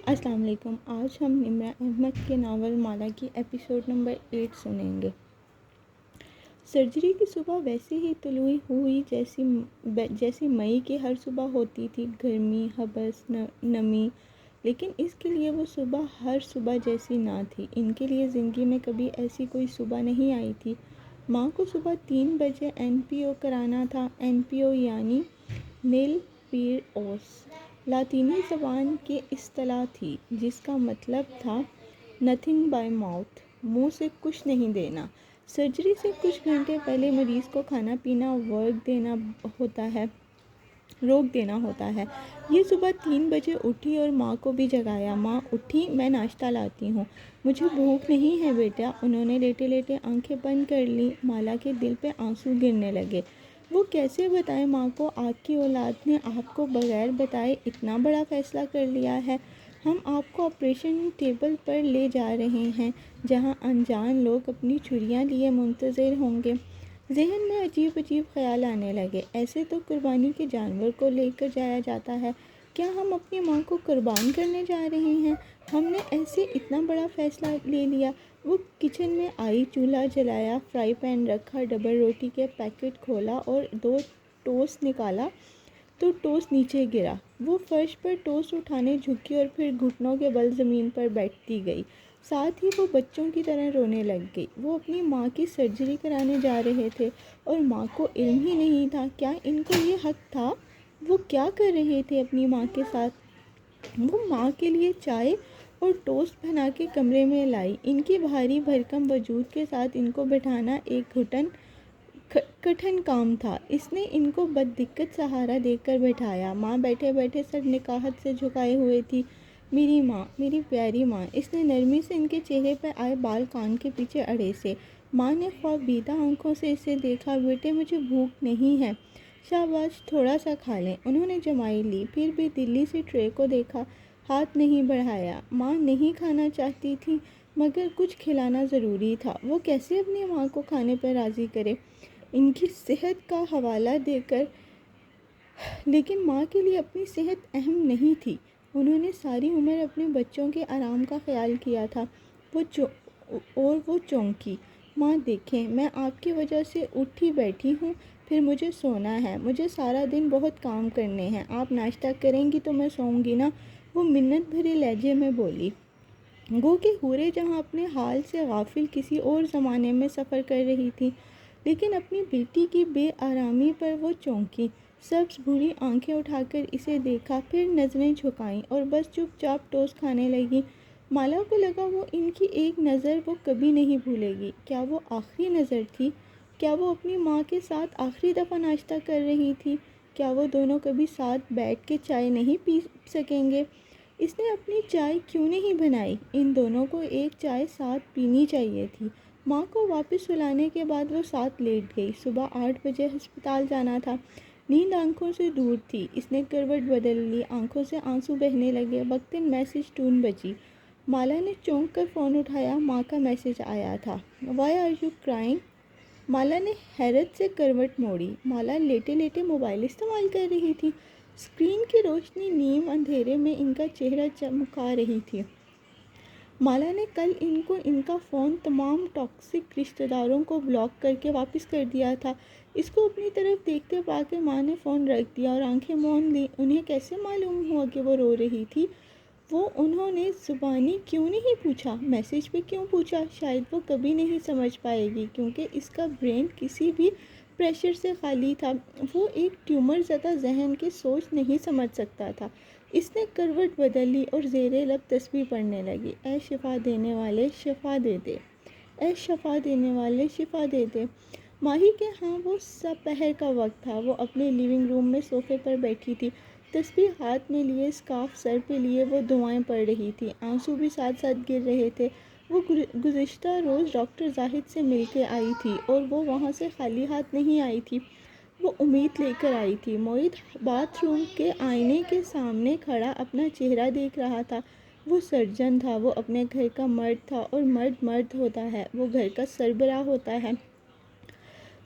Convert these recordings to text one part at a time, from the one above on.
السلام علیکم۔ آج ہم نمرہ احمد کے ناول مالا کی ایپیسوڈ نمبر 8 سنیں گے۔ سرجری کی صبح ویسے ہی طلوع ہوئی جیسی مئی کی ہر صبح ہوتی تھی، گرمی، ہبس، نمی، لیکن اس کے لیے وہ صبح ہر صبح جیسی نہ تھی۔ ان کے لیے زندگی میں کبھی ایسی کوئی صبح نہیں آئی تھی۔ ماں کو صبح 3 بجے NPO کرانا تھا۔ NPO یعنی نیل پیر اوس لاطینی زبان کی اصطلاح تھی، جس کا مطلب تھا نتھنگ بائی ماؤتھ، منہ سے کچھ نہیں دینا۔ سرجری سے کچھ گھنٹے پہلے مریض کو کھانا پینا روک دینا ہوتا ہے۔ یہ صبح 3 بجے اٹھی اور ماں کو بھی جگایا۔ ماں اٹھی، میں ناشتہ لاتی ہوں، مجھے بھوک نہیں ہے بیٹا۔ انہوں نے لیٹے لیٹے آنکھیں بند کر لیں۔ مالا کے دل پہ آنسو گرنے لگے۔ وہ کیسے بتائے ماں کو، آپ کی اولاد نے آپ کو بغیر بتائے اتنا بڑا فیصلہ کر لیا ہے۔ ہم آپ کو آپریشن ٹیبل پر لے جا رہے ہیں، جہاں انجان لوگ اپنی چھریاں لیے منتظر ہوں گے۔ ذہن میں عجیب عجیب خیال آنے لگے۔ ایسے تو قربانی کے جانور کو لے کر جایا جاتا ہے، کیا ہم اپنی ماں کو قربان کرنے جا رہے ہیں؟ ہم نے ایسے اتنا بڑا فیصلہ لے لیا۔ وہ کچن میں آئی، چولہا جلایا، فرائی پین رکھا، ڈبل روٹی کے پیکٹ کھولا اور 2 ٹوسٹ نکالا تو ٹوسٹ نیچے گرا۔ وہ فرش پر ٹوسٹ اٹھانے جھکی اور پھر گھٹنوں کے بل زمین پر بیٹھتی گئی۔ ساتھ ہی وہ بچوں کی طرح رونے لگ گئی۔ وہ اپنی ماں کی سرجری کرانے جا رہے تھے اور ماں کو علم ہی نہیں تھا۔ کیا ان کو یہ حق تھا؟ وہ کیا کر رہے تھے اپنی ماں کے ساتھ؟ وہ ماں کے لیے چائے اور ٹوسٹ بنا کے کمرے میں لائی۔ ان کی بھاری بھرکم وجود کے ساتھ ان کو بٹھانا ایک کٹھن کام تھا۔ اس نے ان کو بددقت سہارا دے کر بٹھایا۔ ماں بیٹھے بیٹھے سر نکاہت سے جھکائے ہوئے تھی۔ میری ماں، میری پیاری ماں۔ اس نے نرمی سے ان کے چہرے پر آئے بال کان کے پیچھے اڑے سے۔ ماں نے خوابیدہ آنکھوں سے اسے دیکھا۔ بیٹے، مجھے بھوک نہیں ہے۔ شاباش، تھوڑا سا کھا لیں۔ انہوں نے جمائی لی، پھر بھی دلی سے ٹرے کو دیکھا، ہاتھ نہیں بڑھایا۔ ماں نہیں کھانا چاہتی تھی، مگر کچھ کھلانا ضروری تھا۔ وہ کیسے اپنی ماں کو کھانے پر راضی کرے، ان کی صحت کا حوالہ دے کر؟ لیکن ماں کے لیے اپنی صحت اہم نہیں تھی۔ انہوں نے ساری عمر اپنے بچوں کے آرام کا خیال کیا تھا۔ وہ چونکی۔ ماں دیکھیں، میں آپ کی وجہ سے اٹھی بیٹھی ہوں، پھر مجھے سونا ہے، مجھے سارا دن بہت کام کرنے ہیں۔ آپ ناشتہ کریں گی تو میں سوؤں گی نا؟ وہ منت بھرے لہجے میں بولی، گو کہ حوریں جہاں اپنے حال سے غافل کسی اور زمانے میں سفر کر رہی تھی۔ لیکن اپنی بیٹی کی بے آرامی پر وہ چونکی، سبز بھوری آنکھیں اٹھا کر اسے دیکھا، پھر نظریں جھکائیں اور بس چپ چاپ ٹوسٹ کھانے لگی۔ مالا کو لگا وہ ان کی ایک نظر وہ کبھی نہیں بھولے گی۔ کیا وہ آخری نظر تھی؟ کیا وہ اپنی ماں کے ساتھ آخری دفعہ ناشتہ کر رہی تھی؟ کیا وہ دونوں کبھی ساتھ بیٹھ کے چائے نہیں پی سکیں گے؟ اس نے اپنی چائے کیوں نہیں بنائی؟ ان دونوں کو ایک چائے ساتھ پینی چاہیے تھی۔ ماں کو واپس سلانے کے بعد وہ ساتھ لیٹ گئی۔ صبح 8 بجے ہسپتال جانا تھا۔ نیند آنکھوں سے دور تھی۔ اس نے کروٹ بدل لی، آنکھوں سے آنسو بہنے لگے۔ وقتاً میسج ٹون بجی۔ مالا نے چونک کر فون اٹھایا۔ ماں کا میسج آیا تھا، وائی آر یو کرائنگ؟ مالا نے حیرت سے کروٹ موڑی۔ مالا لیٹے لیٹے موبائل استعمال کر رہی تھی۔ اسکرین کی روشنی نیم اندھیرے میں ان کا چہرہ چمکا رہی تھی۔ مالا نے کل ان کو ان کا فون تمام ٹاکسک رشتہ داروں کو بلاک کر کے واپس کر دیا تھا۔ اس کو اپنی طرف دیکھتے پا کے ماں نے فون رکھ دیا اور آنکھیں موند لیں۔ انہیں کیسے معلوم ہوا کہ وہ رو رہی تھی؟ انہوں نے زبانی کیوں نہیں پوچھا؟ میسج پہ کیوں پوچھا؟ شاید وہ کبھی نہیں سمجھ پائے گی، کیونکہ اس کا برین کسی بھی پریشر سے خالی تھا۔ وہ ایک ٹیومر زدہ ذہن کی سوچ نہیں سمجھ سکتا تھا۔ اس نے کروٹ بدل لی اور زیر لب تسبیح پڑھنے لگی، اے شفا دینے والے شفا دے دے، اے شفا دینے والے شفا دے دے۔ ماہی کے ہاں وہ سپہر کا وقت تھا۔ وہ اپنے لیونگ روم میں صوفے پر بیٹھی تھی، تسبیح ہاتھ میں لیے، اسکارف سر پہ لیے وہ دعائیں پڑھ رہی تھی۔ آنسو بھی ساتھ ساتھ گر رہے تھے۔ وہ گزشتہ روز ڈاکٹر زاہد سے مل کے آئی تھی اور وہ وہاں سے خالی ہاتھ نہیں آئی تھی، وہ امید لے کر آئی تھی۔ معید باتھ روم کے آئینے کے سامنے کھڑا اپنا چہرہ دیکھ رہا تھا۔ وہ سرجن تھا، وہ اپنے گھر کا مرد تھا، اور مرد مرد ہوتا ہے، وہ گھر کا سربراہ ہوتا ہے۔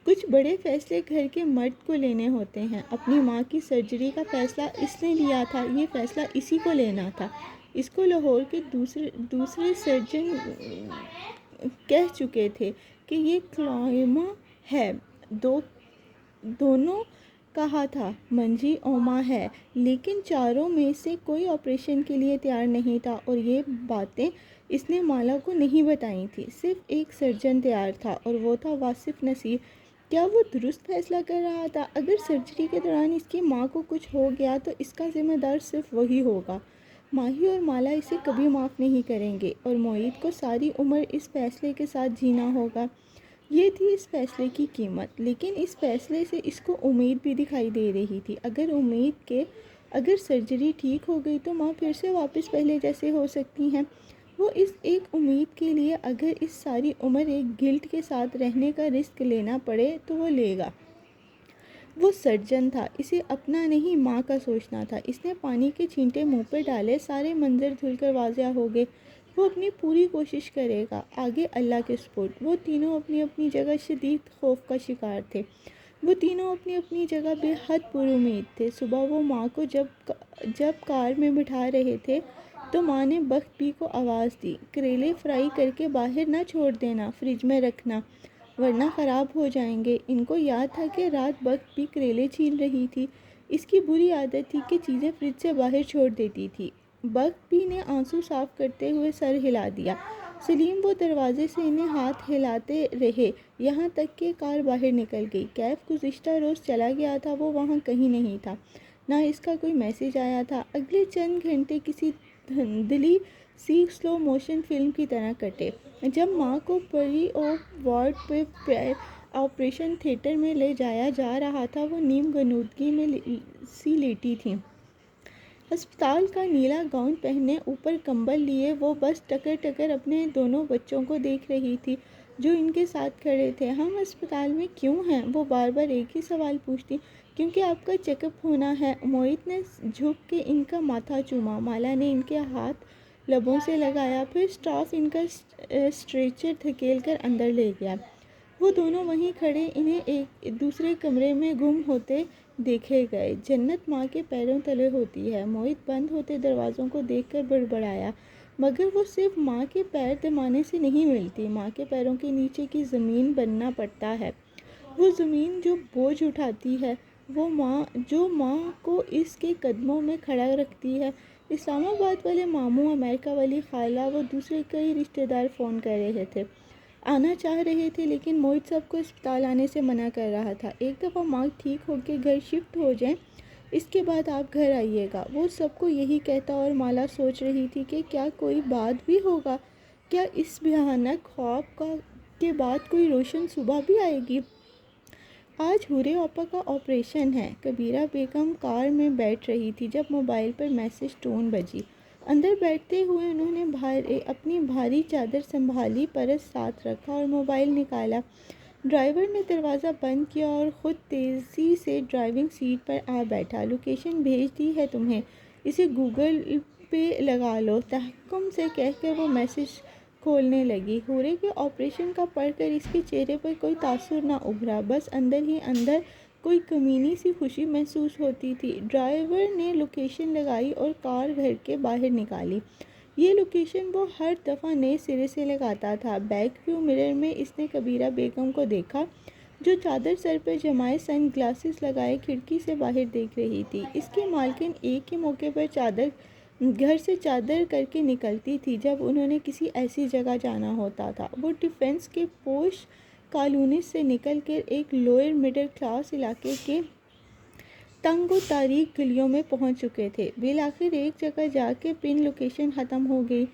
کچھ بڑے فیصلے گھر کے مرد کو لینے ہوتے ہیں۔ اپنی ماں کی سرجری کا فیصلہ اس نے لیا تھا، یہ فیصلہ اسی کو لینا تھا۔ اس کو لاہور کے دوسرے سرجن کہہ چکے تھے کہ یہ کلائما ہے۔ دونوں کہا تھا منجی اوما ہے، لیکن چاروں میں سے کوئی آپریشن کے لیے تیار نہیں تھا، اور یہ باتیں اس نے مالا کو نہیں بتائی تھی۔ صرف ایک سرجن تیار تھا، اور وہ تھا واصف نصیر۔ کیا وہ درست فیصلہ کر رہا تھا؟ اگر سرجری کے دوران اس کی ماں کو کچھ ہو گیا تو اس کا ذمہ دار صرف وہی ہوگا۔ ماہی اور مالا اسے کبھی معاف نہیں کریں گے، اور معید کو ساری عمر اس فیصلے کے ساتھ جینا ہوگا۔ یہ تھی اس فیصلے کی قیمت، لیکن اس فیصلے سے اس کو امید بھی دکھائی دے رہی تھی۔ اگر سرجری ٹھیک ہو گئی تو ماں پھر سے واپس پہلے جیسے ہو سکتی ہیں۔ وہ اس ایک امید کے لیے اگر اس ساری عمر ایک گلٹ کے ساتھ رہنے کا رسک لینا پڑے تو وہ لے گا۔ وہ سرجن تھا، اسے اپنا نہیں ماں کا سوچنا تھا۔ اس نے پانی کے چھینٹے منہ پہ ڈالے، سارے منظر دھل کر واضح ہو گئے۔ وہ اپنی پوری کوشش کرے گا، آگے اللہ کے سپرد۔ وہ تینوں اپنی اپنی جگہ شدید خوف کا شکار تھے۔ وہ تینوں اپنی اپنی جگہ بے حد پر امید تھے۔ صبح وہ ماں کو جب کار میں بٹھا رہے تھے تو ماں نے بخت بی کو آواز دی، کریلے فرائی کر کے باہر نہ چھوڑ دینا، فریج میں رکھنا ورنہ خراب ہو جائیں گے۔ ان کو یاد تھا کہ رات بخت بی کریلے چھیل رہی تھی۔ اس کی بری عادت تھی کہ چیزیں فریج سے باہر چھوڑ دیتی تھی۔ بخت بی نے آنسو صاف کرتے ہوئے سر ہلا دیا۔ سلیم وہ دروازے سے انہیں ہاتھ ہلاتے رہے یہاں تک کہ کار باہر نکل گئی۔ کیف گزشتہ روز چلا گیا تھا، وہ وہاں کہیں نہیں تھا، نہ اس کا کوئی میسج آیا تھا۔ اگلے چند گھنٹے کسی دھندلی سی سلو موشن فلم کی طرح کٹے۔ جب ماں کو پری آپ وارڈ پہ آپریشن تھیٹر میں لے جایا جا رہا تھا، وہ نیم غنودگی میں سی لیٹی تھی۔ ہسپتال کا نیلا گاؤن پہنے، اوپر کمبل لیے، وہ بس ٹکر ٹکر اپنے دونوں بچوں کو دیکھ رہی تھی جو ان کے ساتھ کھڑے تھے۔ ہم ہسپتال میں کیوں ہیں؟ وہ بار بار ایک ہی سوال پوچھتی۔ کیونکہ آپ کا چیک اپ ہونا ہے۔ معید نے جھک کے ان کا ماتھا چوما۔ مالا نے ان کے ہاتھ لبوں سے لگایا، پھر اسٹاف ان کا اسٹریچر دھکیل کر اندر لے گیا۔ وہ دونوں وہیں کھڑے انہیں ایک دوسرے کمرے میں گم ہوتے دیکھے گئے۔ جنت ماں کے پیروں تلے ہوتی ہے، معید بند ہوتے دروازوں کو دیکھ کر بڑبڑایا، مگر وہ صرف ماں کے پیر دمانے سے نہیں ملتی، ماں کے پیروں کے نیچے کی زمین بننا پڑتا ہے۔ وہ زمین جو بوجھ اٹھاتی ہے، وہ ماں جو ماں کو اس کے قدموں میں کھڑا رکھتی ہے۔ اسلام آباد والے ماموں، امریکہ والی خالہ، وہ دوسرے کئی رشتہ دار فون کر رہے تھے، آنا چاہ رہے تھے، لیکن معید سب کو اسپتال آنے سے منع کر رہا تھا۔ ایک دفعہ ماں ٹھیک ہو کے گھر شفٹ ہو جائیں، اس کے بعد آپ گھر آئیے گا، وہ سب کو یہی کہتا، اور مالا سوچ رہی تھی کہ کیا کوئی بعد بھی ہوگا؟ کیا اس بھیانک خواب کے بعد کوئی روشن صبح بھی آئے گی؟ آج حورے آپا کا آپریشن ہے۔ کبیرہ بیگم کار میں بیٹھ رہی تھی جب موبائل پر میسج ٹون بجی۔ اندر بیٹھتے ہوئے انہوں نے اپنی بھاری چادر سنبھالی، پرس ساتھ رکھا اور موبائل نکالا۔ ڈرائیور نے دروازہ بند کیا اور خود تیزی سے ڈرائیونگ سیٹ پر آ بیٹھا۔ لوکیشن بھیج دی ہے تمہیں، اسے گوگل پہ لگا لو، تحکم سے کہہ کر وہ میسج کھولنے لگی۔ حورے کے آپریشن کا پڑھ کر اس کے چہرے پر کوئی تاثر نہ ابھرا، بس اندر ہی اندر کوئی کمینی سی خوشی محسوس ہوتی تھی۔ ڈرائیور نے لوکیشن لگائی اور کار گھر کے باہر نکالی۔ یہ لوکیشن وہ ہر دفعہ نئے سرے سے لگاتا تھا۔ بیک ویو مرر میں اس نے کبیرہ بیگم کو دیکھا جو چادر سر پر جمائے سن گلاسز لگائے کھڑکی سے باہر دیکھ رہی تھی۔ اس کی مالکن ایک ہی موقع پر گھر سے چادر کر کے نکلتی تھی جب انہوں نے کسی ایسی جگہ جانا ہوتا تھا۔ وہ ڈیفنس کے پوش کالونیز سے نکل کر ایک لوئر مڈل کلاس علاقے کے تنگ و تاریک گلیوں میں پہنچ چکے تھے۔ بالآخر ایک جگہ جا کے پن لوکیشن ختم ہو گئی۔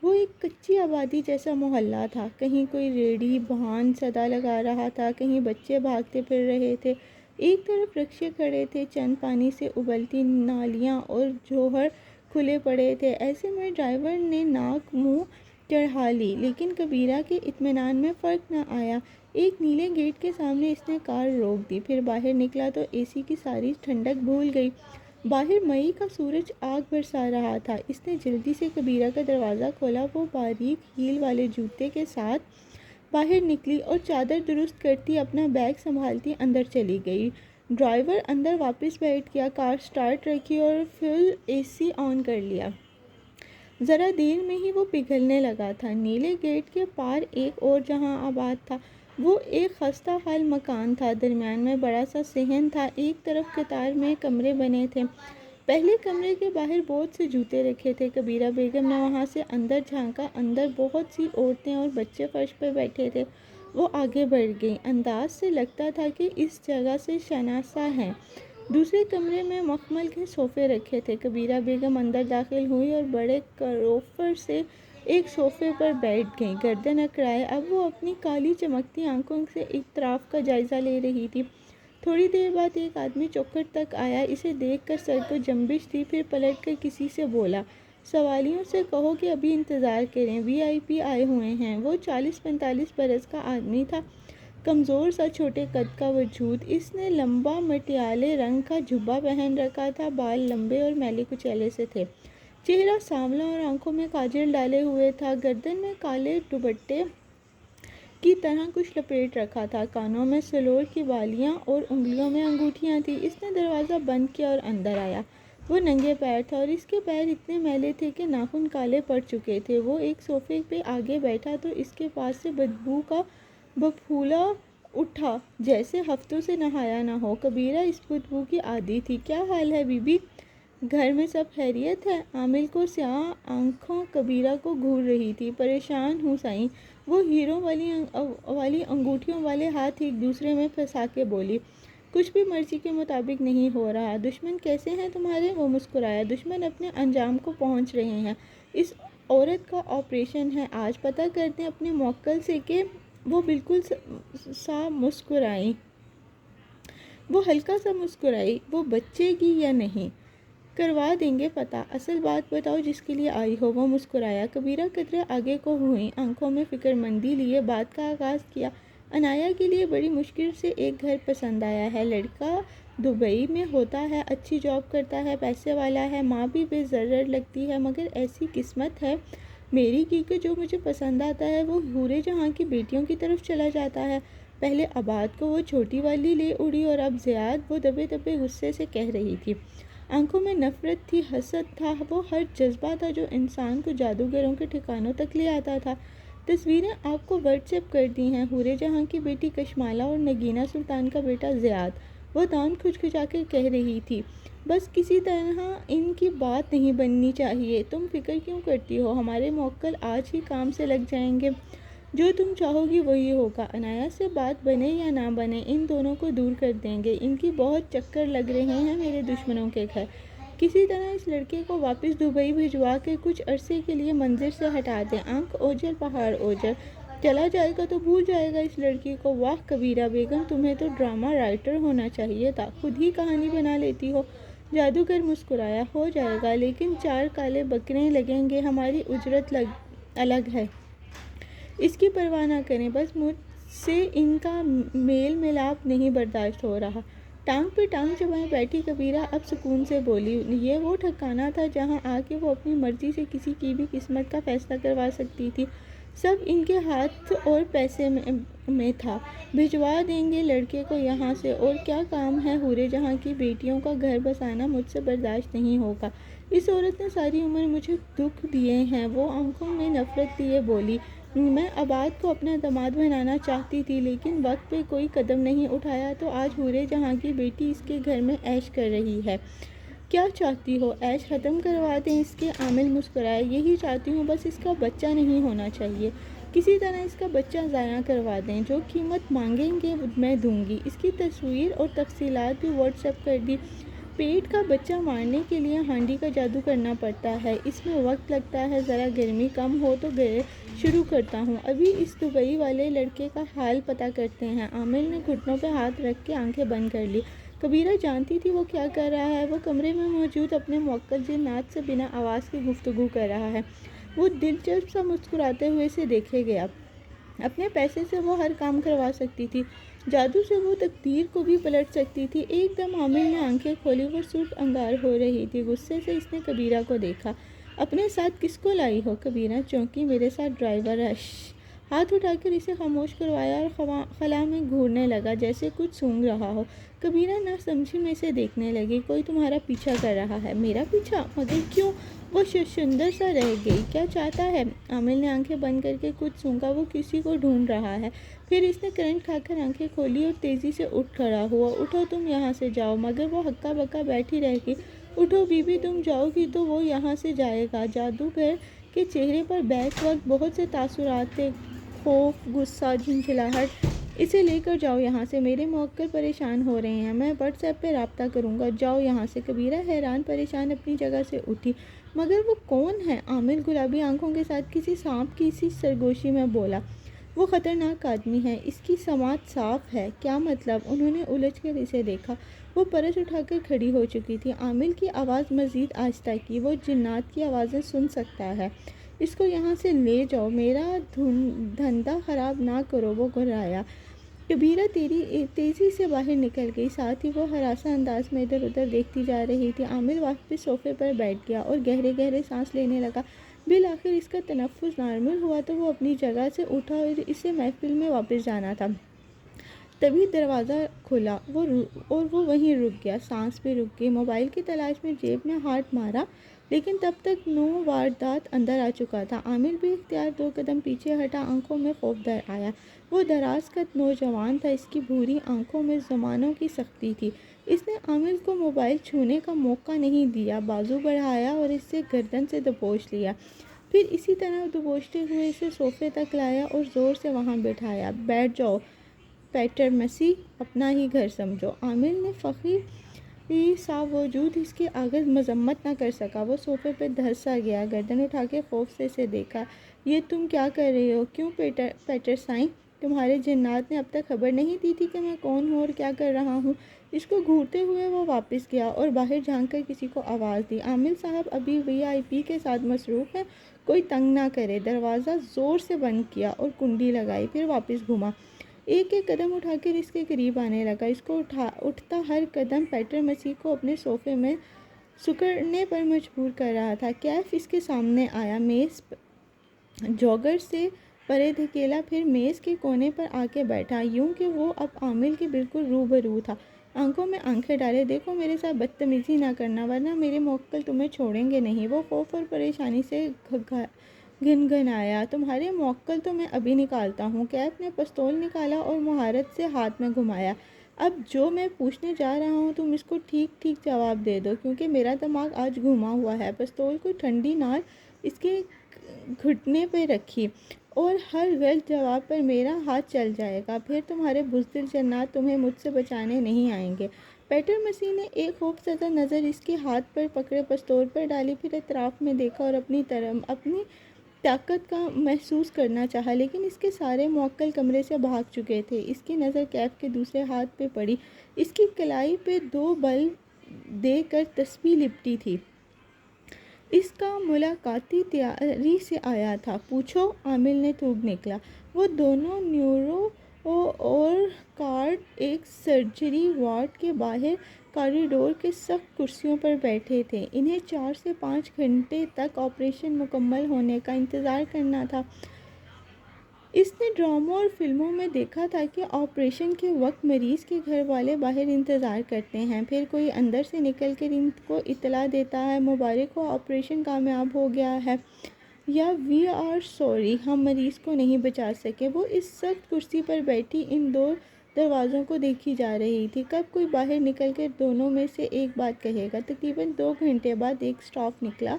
وہ ایک کچی آبادی جیسا محلہ تھا، کہیں کوئی ریڑھی بہان صدا لگا رہا تھا، کہیں بچے بھاگتے پھر رہے تھے، ایک طرف رکشے کھڑے تھے، چند پانی سے ابلتی نالیاں اور جوہر کھلے پڑے تھے۔ ایسے میں ڈرائیور نے ناک منہ چڑھا لی، لیکن کبیرہ کے اطمینان میں فرق نہ آیا۔ ایک نیلے گیٹ کے سامنے اس نے کار روک دی، پھر باہر نکلا تو اے سی کی ساری ٹھنڈک بھول گئی۔ باہر مئی کا سورج آگ برسا رہا تھا۔ اس نے جلدی سے کبیرہ کا دروازہ کھولا۔ وہ باریک ہیل والے جوتے کے ساتھ باہر نکلی اور چادر درست کرتی اپنا بیگ سنبھالتی اندر چلی گئی۔ ڈرائیور اندر واپس بیٹھ گیا، کار سٹارٹ رکھی اور فل اے سی آن کر لیا۔ ذرا دیر میں ہی وہ پگھلنے لگا تھا۔ نیلے گیٹ کے پار ایک اور جہاں آباد تھا۔ وہ ایک خستہ حال مکان تھا، درمیان میں بڑا سا صحن تھا، ایک طرف قطار میں کمرے بنے تھے۔ پہلے کمرے کے باہر بہت سے جوتے رکھے تھے۔ کبیرہ بیگم نے وہاں سے اندر جھانکا، اندر بہت سی عورتیں اور بچے فرش پہ بیٹھے تھے۔ وہ آگے بڑھ گئی، انداز سے لگتا تھا کہ اس جگہ سے شناسا ہیں۔ دوسرے کمرے میں مخمل کے صوفے رکھے تھے۔ کبیرہ بیگم اندر داخل ہوئی اور بڑے کروفر سے ایک صوفے پر بیٹھ گئیں، گردن اکڑائے۔ اب وہ اپنی کالی چمکتی آنکھوں سے اطراف کا جائزہ لے رہی تھی۔ تھوڑی دیر بعد ایک آدمی چوکھٹ تک آیا، اسے دیکھ کر سر کو جنبش تھی، پھر پلٹ کر کسی سے بولا، سوالیوں سے کہو کہ ابھی انتظار کریں، وی آئی پی آئے ہوئے ہیں۔ وہ 40-45 برس کا آدمی تھا، کمزور سا چھوٹے قد کا وجود۔ اس نے لمبا مٹیالے رنگ کا جبہ پہن رکھا تھا، بال لمبے اور میلے کچیلے سے تھے، چہرہ سانولا اور آنکھوں میں کاجل ڈالے ہوئے تھا، گردن میں کالے دوپٹے کی طرح کچھ لپیٹ رکھا تھا، کانوں میں سلور کی بالیاں اور انگلیوں میں انگوٹھیاں تھیں۔ اس نے دروازہ بند کیا اور اندر آیا۔ وہ ننگے پیر تھا اور اس کے پیر اتنے میلے تھے کہ ناخن کالے پڑ چکے تھے۔ وہ ایک صوفے پہ آگے بیٹھا تو اس کے پاس سے بدبو کا بپھولا اٹھا، جیسے ہفتوں سے نہایا نہ ہو۔ کبیرہ اس بدبو کی عادی تھی۔ کیا حال ہے بی بی؟ گھر میں سب خیریت ہے؟ عامل کو سیاہ آنکھوں کبیرہ کو گھور رہی تھی۔ پریشان ہوں سائیں، وہ ہیروں والی انگوٹھیوں والے ہاتھ ایک دوسرے میں پھنسا کے بولی۔ کچھ بھی مرضی کے مطابق نہیں ہو رہا۔ دشمن کیسے ہیں تمہارے؟ وہ مسکرایا۔ دشمن اپنے انجام کو پہنچ رہے ہیں۔ اس عورت کا آپریشن ہے آج، پتہ کرتے ہیں اپنے موکل سے کہ وہ بالکل سا مسکرائی۔ وہ ہلکا سا مسکرائی۔ وہ بچے گی یا نہیں؟ کروا دیں گے پتہ، اصل بات بتاؤ جس کے لیے آئی ہو۔ وہ مسکرایا۔ کبیرہ قدرے آگے کو ہوئی، آنکھوں میں فکر مندی لیے بات کا آغاز کیا۔ عنایہ کے لیے بڑی مشکل سے ایک گھر پسند آیا ہے، لڑکا دبئی میں ہوتا ہے، اچھی جاب کرتا ہے، پیسے والا ہے، ماں بھی بے ضرر لگتی ہے، مگر ایسی قسمت ہے میری کی کہ جو مجھے پسند آتا ہے وہ حورے جہاں کی بیٹیوں کی طرف چلا جاتا ہے۔ پہلے عباد کو وہ چھوٹی والی لے اڑی اور اب زیاد، وہ دبے دبے غصے سے کہہ رہی تھی۔ آنکھوں میں نفرت تھی، حسد تھا، وہ ہر جذبہ تھا جو انسان کو جادوگروں کے ٹھکانوں تک لے آتا تھا۔ تصویریں آپ کو واٹس ایپ کر دی ہیں، حورے جہاں کی بیٹی کشمالہ اور نگینہ سلطان کا بیٹا زیاد، وہ دانت کھچکھچا کر کہہ رہی تھی۔ بس کسی طرح ان کی بات نہیں بننی چاہیے۔ تم فکر کیوں کرتی ہو؟ ہمارے موکل آج ہی کام سے لگ جائیں گے، جو تم چاہو گی وہی ہوگا۔ عنایہ سے بات بنے یا نہ بنے، ان دونوں کو دور کر دیں گے۔ ان کی بہت چکر لگ رہے ہیں میرے دشمنوں کے گھر۔ کسی طرح اس لڑکے کو واپس دبئی بھجوا کے کچھ عرصے کے لیے منظر سے ہٹا دیں۔ آنکھ اوجھل پہاڑ اوجھل، چلا جائے گا تو بھول جائے گا اس لڑکی کو۔ واہ کبیرہ بیگم، تمہیں تو ڈرامہ رائٹر ہونا چاہیے تھا، خود ہی کہانی بنا لیتی ہو۔ جادوگر مسکرایا۔ ہو جائے گا، لیکن 4 کالے بکرے لگیں گے، ہماری اجرت الگ ہے، اس کی پرواہ نہ کریں۔ بس مجھ سے ان کا میل ملاپ نہیں برداشت ہو رہا۔ ٹانگ پہ ٹانگ جمائے بیٹھی کبیرہ اب سکون سے بولی، یہ وہ ٹھکانہ تھا جہاں آ کے وہ اپنی مرضی سے کسی کی بھی قسمت کا فیصلہ کروا سکتی تھی۔ سب ان کے ہاتھ اور پیسے میں تھا۔ بھجوا دیں گے لڑکے کو یہاں سے، اور کیا کام ہے حورے جہاں کی بیٹیوں کا گھر بسانا مجھ سے برداشت نہیں ہوگا۔ اس عورت نے ساری عمر مجھے دکھ دیے ہیں۔ وہ آنکھوں میں نفرت لیے بولی، میں عباد کو اپنا داماد بنانا چاہتی تھی، لیکن وقت پہ کوئی قدم نہیں اٹھایا تو آج حورے جہاں کی بیٹی اس کے گھر میں عیش کر رہی ہے۔ کیا چاہتی ہو؟ عیش ختم کروا دیں اس کے؟ عامل مسکرائے۔ یہی چاہتی ہوں، بس اس کا بچہ نہیں ہونا چاہیے، کسی طرح اس کا بچہ ضائع کروا دیں، جو قیمت مانگیں گے میں دوں گی۔ اس کی تصویر اور تفصیلات بھی واٹس ایپ کر دی۔ پیٹ کا بچہ مارنے کے لیے ہانڈی کا جادو کرنا پڑتا ہے، اس میں وقت لگتا ہے، ذرا گرمی کم ہو تو شروع کرتا ہوں۔ ابھی اس دبئی والے لڑکے کا حال پتہ کرتے ہیں۔ عامل نے گھٹنوں پہ ہاتھ رکھ کے آنکھیں بند کر لی۔ کبیرہ جانتی تھی وہ کیا کر رہا ہے۔ وہ کمرے میں موجود اپنے موکل جنات سے بنا آواز کے گفتگو کر رہا ہے۔ وہ دلچسپ سا مسکراتے ہوئے سے دیکھے گیا۔ اپنے پیسے سے وہ ہر کام کروا سکتی تھی، جادو سے وہ تقدیر کو بھی پلٹ سکتی تھی۔ ایک دم عامل نے آنکھیں کھولی، وہ سرخ انگار ہو رہی تھی۔ غصے سے اس نے کبیرہ کو دیکھا۔ اپنے ساتھ کس کو لائی ہو؟ کبیرہ چونکی، میرے ساتھ ڈرائیور ہے، ہاتھ اٹھا کر اسے خاموش کروایا اور خلا میں گھورنے لگا جیسے کچھ سونگھ رہا ہو۔ کبیرہ نہ سمجھی میں اسے دیکھنے لگی۔ کوئی تمہارا پیچھا کر رہا ہے؟ میرا پیچھا؟ مگر کیوں؟ وہ ششندر سا رہ گئی۔ کیا چاہتا ہے؟ عامل نے آنکھیں بند کر کے کچھ سونگا۔ وہ کسی کو ڈھونڈ رہا ہے۔ پھر اس نے کرنٹ کھا کر آنکھیں کھولی اور تیزی سے اٹھ کھڑا ہوا۔ اٹھو، تم یہاں سے جاؤ۔ مگر وہ ہکا بکا بیٹھی رہ گئی۔ اٹھو بی بی، تم جاؤ گی تو وہ یہاں سے جائے گا۔ جادوگر کے چہرے پر بیک وقت بہت سے تاثرات تھے، خوف، غصہ، جھنجھلاہٹ۔ اسے لے کر جاؤ یہاں سے، میرے موکل پریشان ہو رہے ہیں، میں واٹس ایپ پہ رابطہ کروں گا، جاؤ یہاں سے۔ کبیرہ حیران پریشان اپنی جگہ سے اٹھی۔ مگر وہ کون ہے؟ عامل گلابی آنکھوں کے ساتھ کسی سانپ کی سی سرگوشی میں بولا۔ وہ خطرناک آدمی ہے، اس کی سماعت صاف ہے۔ کیا مطلب؟ انہوں نے الجھ کر اسے دیکھا۔ وہ پرس اٹھا کر کھڑی ہو چکی تھی۔ عامل کی آواز مزید آہستہ کی۔ وہ جنات کی آوازیں سن سکتا ہے، اس کو یہاں سے لے جاؤ، میرا دھندہ خراب نہ کرو۔ وہ گھبرایا۔ کبیرہ تیزی سے باہر نکل گئی، ساتھ ہی وہ ہراساں انداز میں ادھر ادھر دیکھتی جا رہی تھی۔ عامل واپس صوفے پر بیٹھ گیا اور گہرے گہرے سانس لینے لگا۔ بالآخر اس کا تنفس نارمل ہوا تو وہ اپنی جگہ سے اٹھا اور اسے محفل میں واپس جانا تھا۔ تبھی دروازہ کھلا اور وہ وہیں رک گیا۔ سانس بھی رک گئی۔ موبائل کی تلاش میں جیب میں ہاتھ مارا، لیکن تب تک نو واردات اندر آ چکا تھا۔ عامل بھی اختیار 2 قدم پیچھے ہٹا، آنکھوں میں خوف در آیا۔ وہ دراز قد نوجوان تھا، اس کی بھوری آنکھوں میں زمانوں کی سختی تھی۔ اس نے عامل کو موبائل چھونے کا موقع نہیں دیا، بازو بڑھایا اور اسے گردن سے دبوچ لیا۔ پھر اسی طرح دبوچتے ہوئے اسے صوفے تک لایا اور زور سے وہاں بٹھایا۔ بیٹھ جاؤ پیٹر مسیح، اپنا ہی گھر سمجھو۔ عامل نے فقیر سا وجود اس کے آگے مذمت نہ کر سکا۔ وہ صوفے پہ دھنس سا گیا، گردن اٹھا کے خوف سے اسے دیکھا۔ یہ تم کیا کر رہے ہو؟ کیوں پیٹر سائیں؟ تمہارے جنات نے اب تک خبر نہیں دی تھی کہ میں کون ہوں اور کیا کر رہا ہوں؟ اس کو گھورتے ہوئے وہ واپس گیا اور باہر جھانک کر کسی کو آواز دی۔ عامل صاحب ابھی VIP کے ساتھ مصروف ہیں، کوئی تنگ نہ کرے۔ دروازہ زور سے بند کیا اور کنڈی لگائی، پھر واپس گھوما۔ ایک ایک قدم اٹھا کر اس کے قریب آنے لگا۔ اس کو اٹھتا ہر قدم پیٹر مسیح کو اپنے صوفے میں سکڑنے پر مجبور کر رہا تھا۔ کیف اس کے سامنے آیا، میز جوگر سے پرے دھکیلا، پھر میز کے کونے پر آ کے بیٹھا، یوں کہ وہ اب عامل کے بالکل روبرو تھا۔ آنکھوں میں آنکھیں ڈالے، دیکھو میرے ساتھ بدتمیزی نہ کرنا ورنہ میرے موکل تمہیں چھوڑیں گے نہیں۔ وہ خوف اور پریشانی سے گنگنایا۔ تمہارے موکل تو میں ابھی نکالتا ہوں۔ کیف نے پستول نکالا اور مہارت سے ہاتھ میں گھمایا۔ اب جو میں پوچھنے جا رہا ہوں تم اس کو ٹھیک ٹھیک جواب دے دو، کیونکہ میرا دماغ آج گھوما ہوا ہے۔ پستول کو ٹھنڈی نال اس کے گھٹنے پہ رکھی، اور ہر غلط جواب پر میرا ہاتھ چل جائے گا، پھر تمہارے بزدل جنات تمہیں مجھ سے بچانے نہیں آئیں گے۔ پیٹر مسیح نے ایک خوف زدہ نظر اس کے ہاتھ پر پکڑے پستول پر ڈالی، پھر اطراف میں دیکھا اور اپنی طاقت کا محسوس کرنا چاہا، لیکن اس کے سارے موکل کمرے سے بھاگ چکے تھے۔ اس کی نظر کیف کے دوسرے ہاتھ پہ پڑی، اس کی کلائی پہ 2 بل دے کر تسبیح لپٹی تھی۔ اس کا ملاقاتی تیاری سے آیا تھا۔ پوچھو، عامل نے تھوک نکلا۔ وہ دونوں نیورو اور کارڈ ایک سرجری وارڈ کے باہر کاریڈور کے سخت کرسیوں پر بیٹھے تھے۔ انہیں 4 سے 5 گھنٹے تک آپریشن مکمل ہونے کا انتظار کرنا تھا۔ اس نے ڈراموں اور فلموں میں دیکھا تھا کہ آپریشن کے وقت مریض کے گھر والے باہر انتظار کرتے ہیں، پھر کوئی اندر سے نکل کر ان کو اطلاع دیتا ہے، مبارک ہو، آپریشن کامیاب ہو گیا ہے، یا وی آر سوری، ہم مریض کو نہیں بچا سکے۔ وہ اس سخت کرسی پر بیٹھی ان 2 دروازوں کو دیکھی جا رہی تھی۔ کب کوئی باہر نکل کر دونوں میں سے ایک بات کہے گا۔ تقریباً 2 گھنٹے بعد ایک اسٹاف نکلا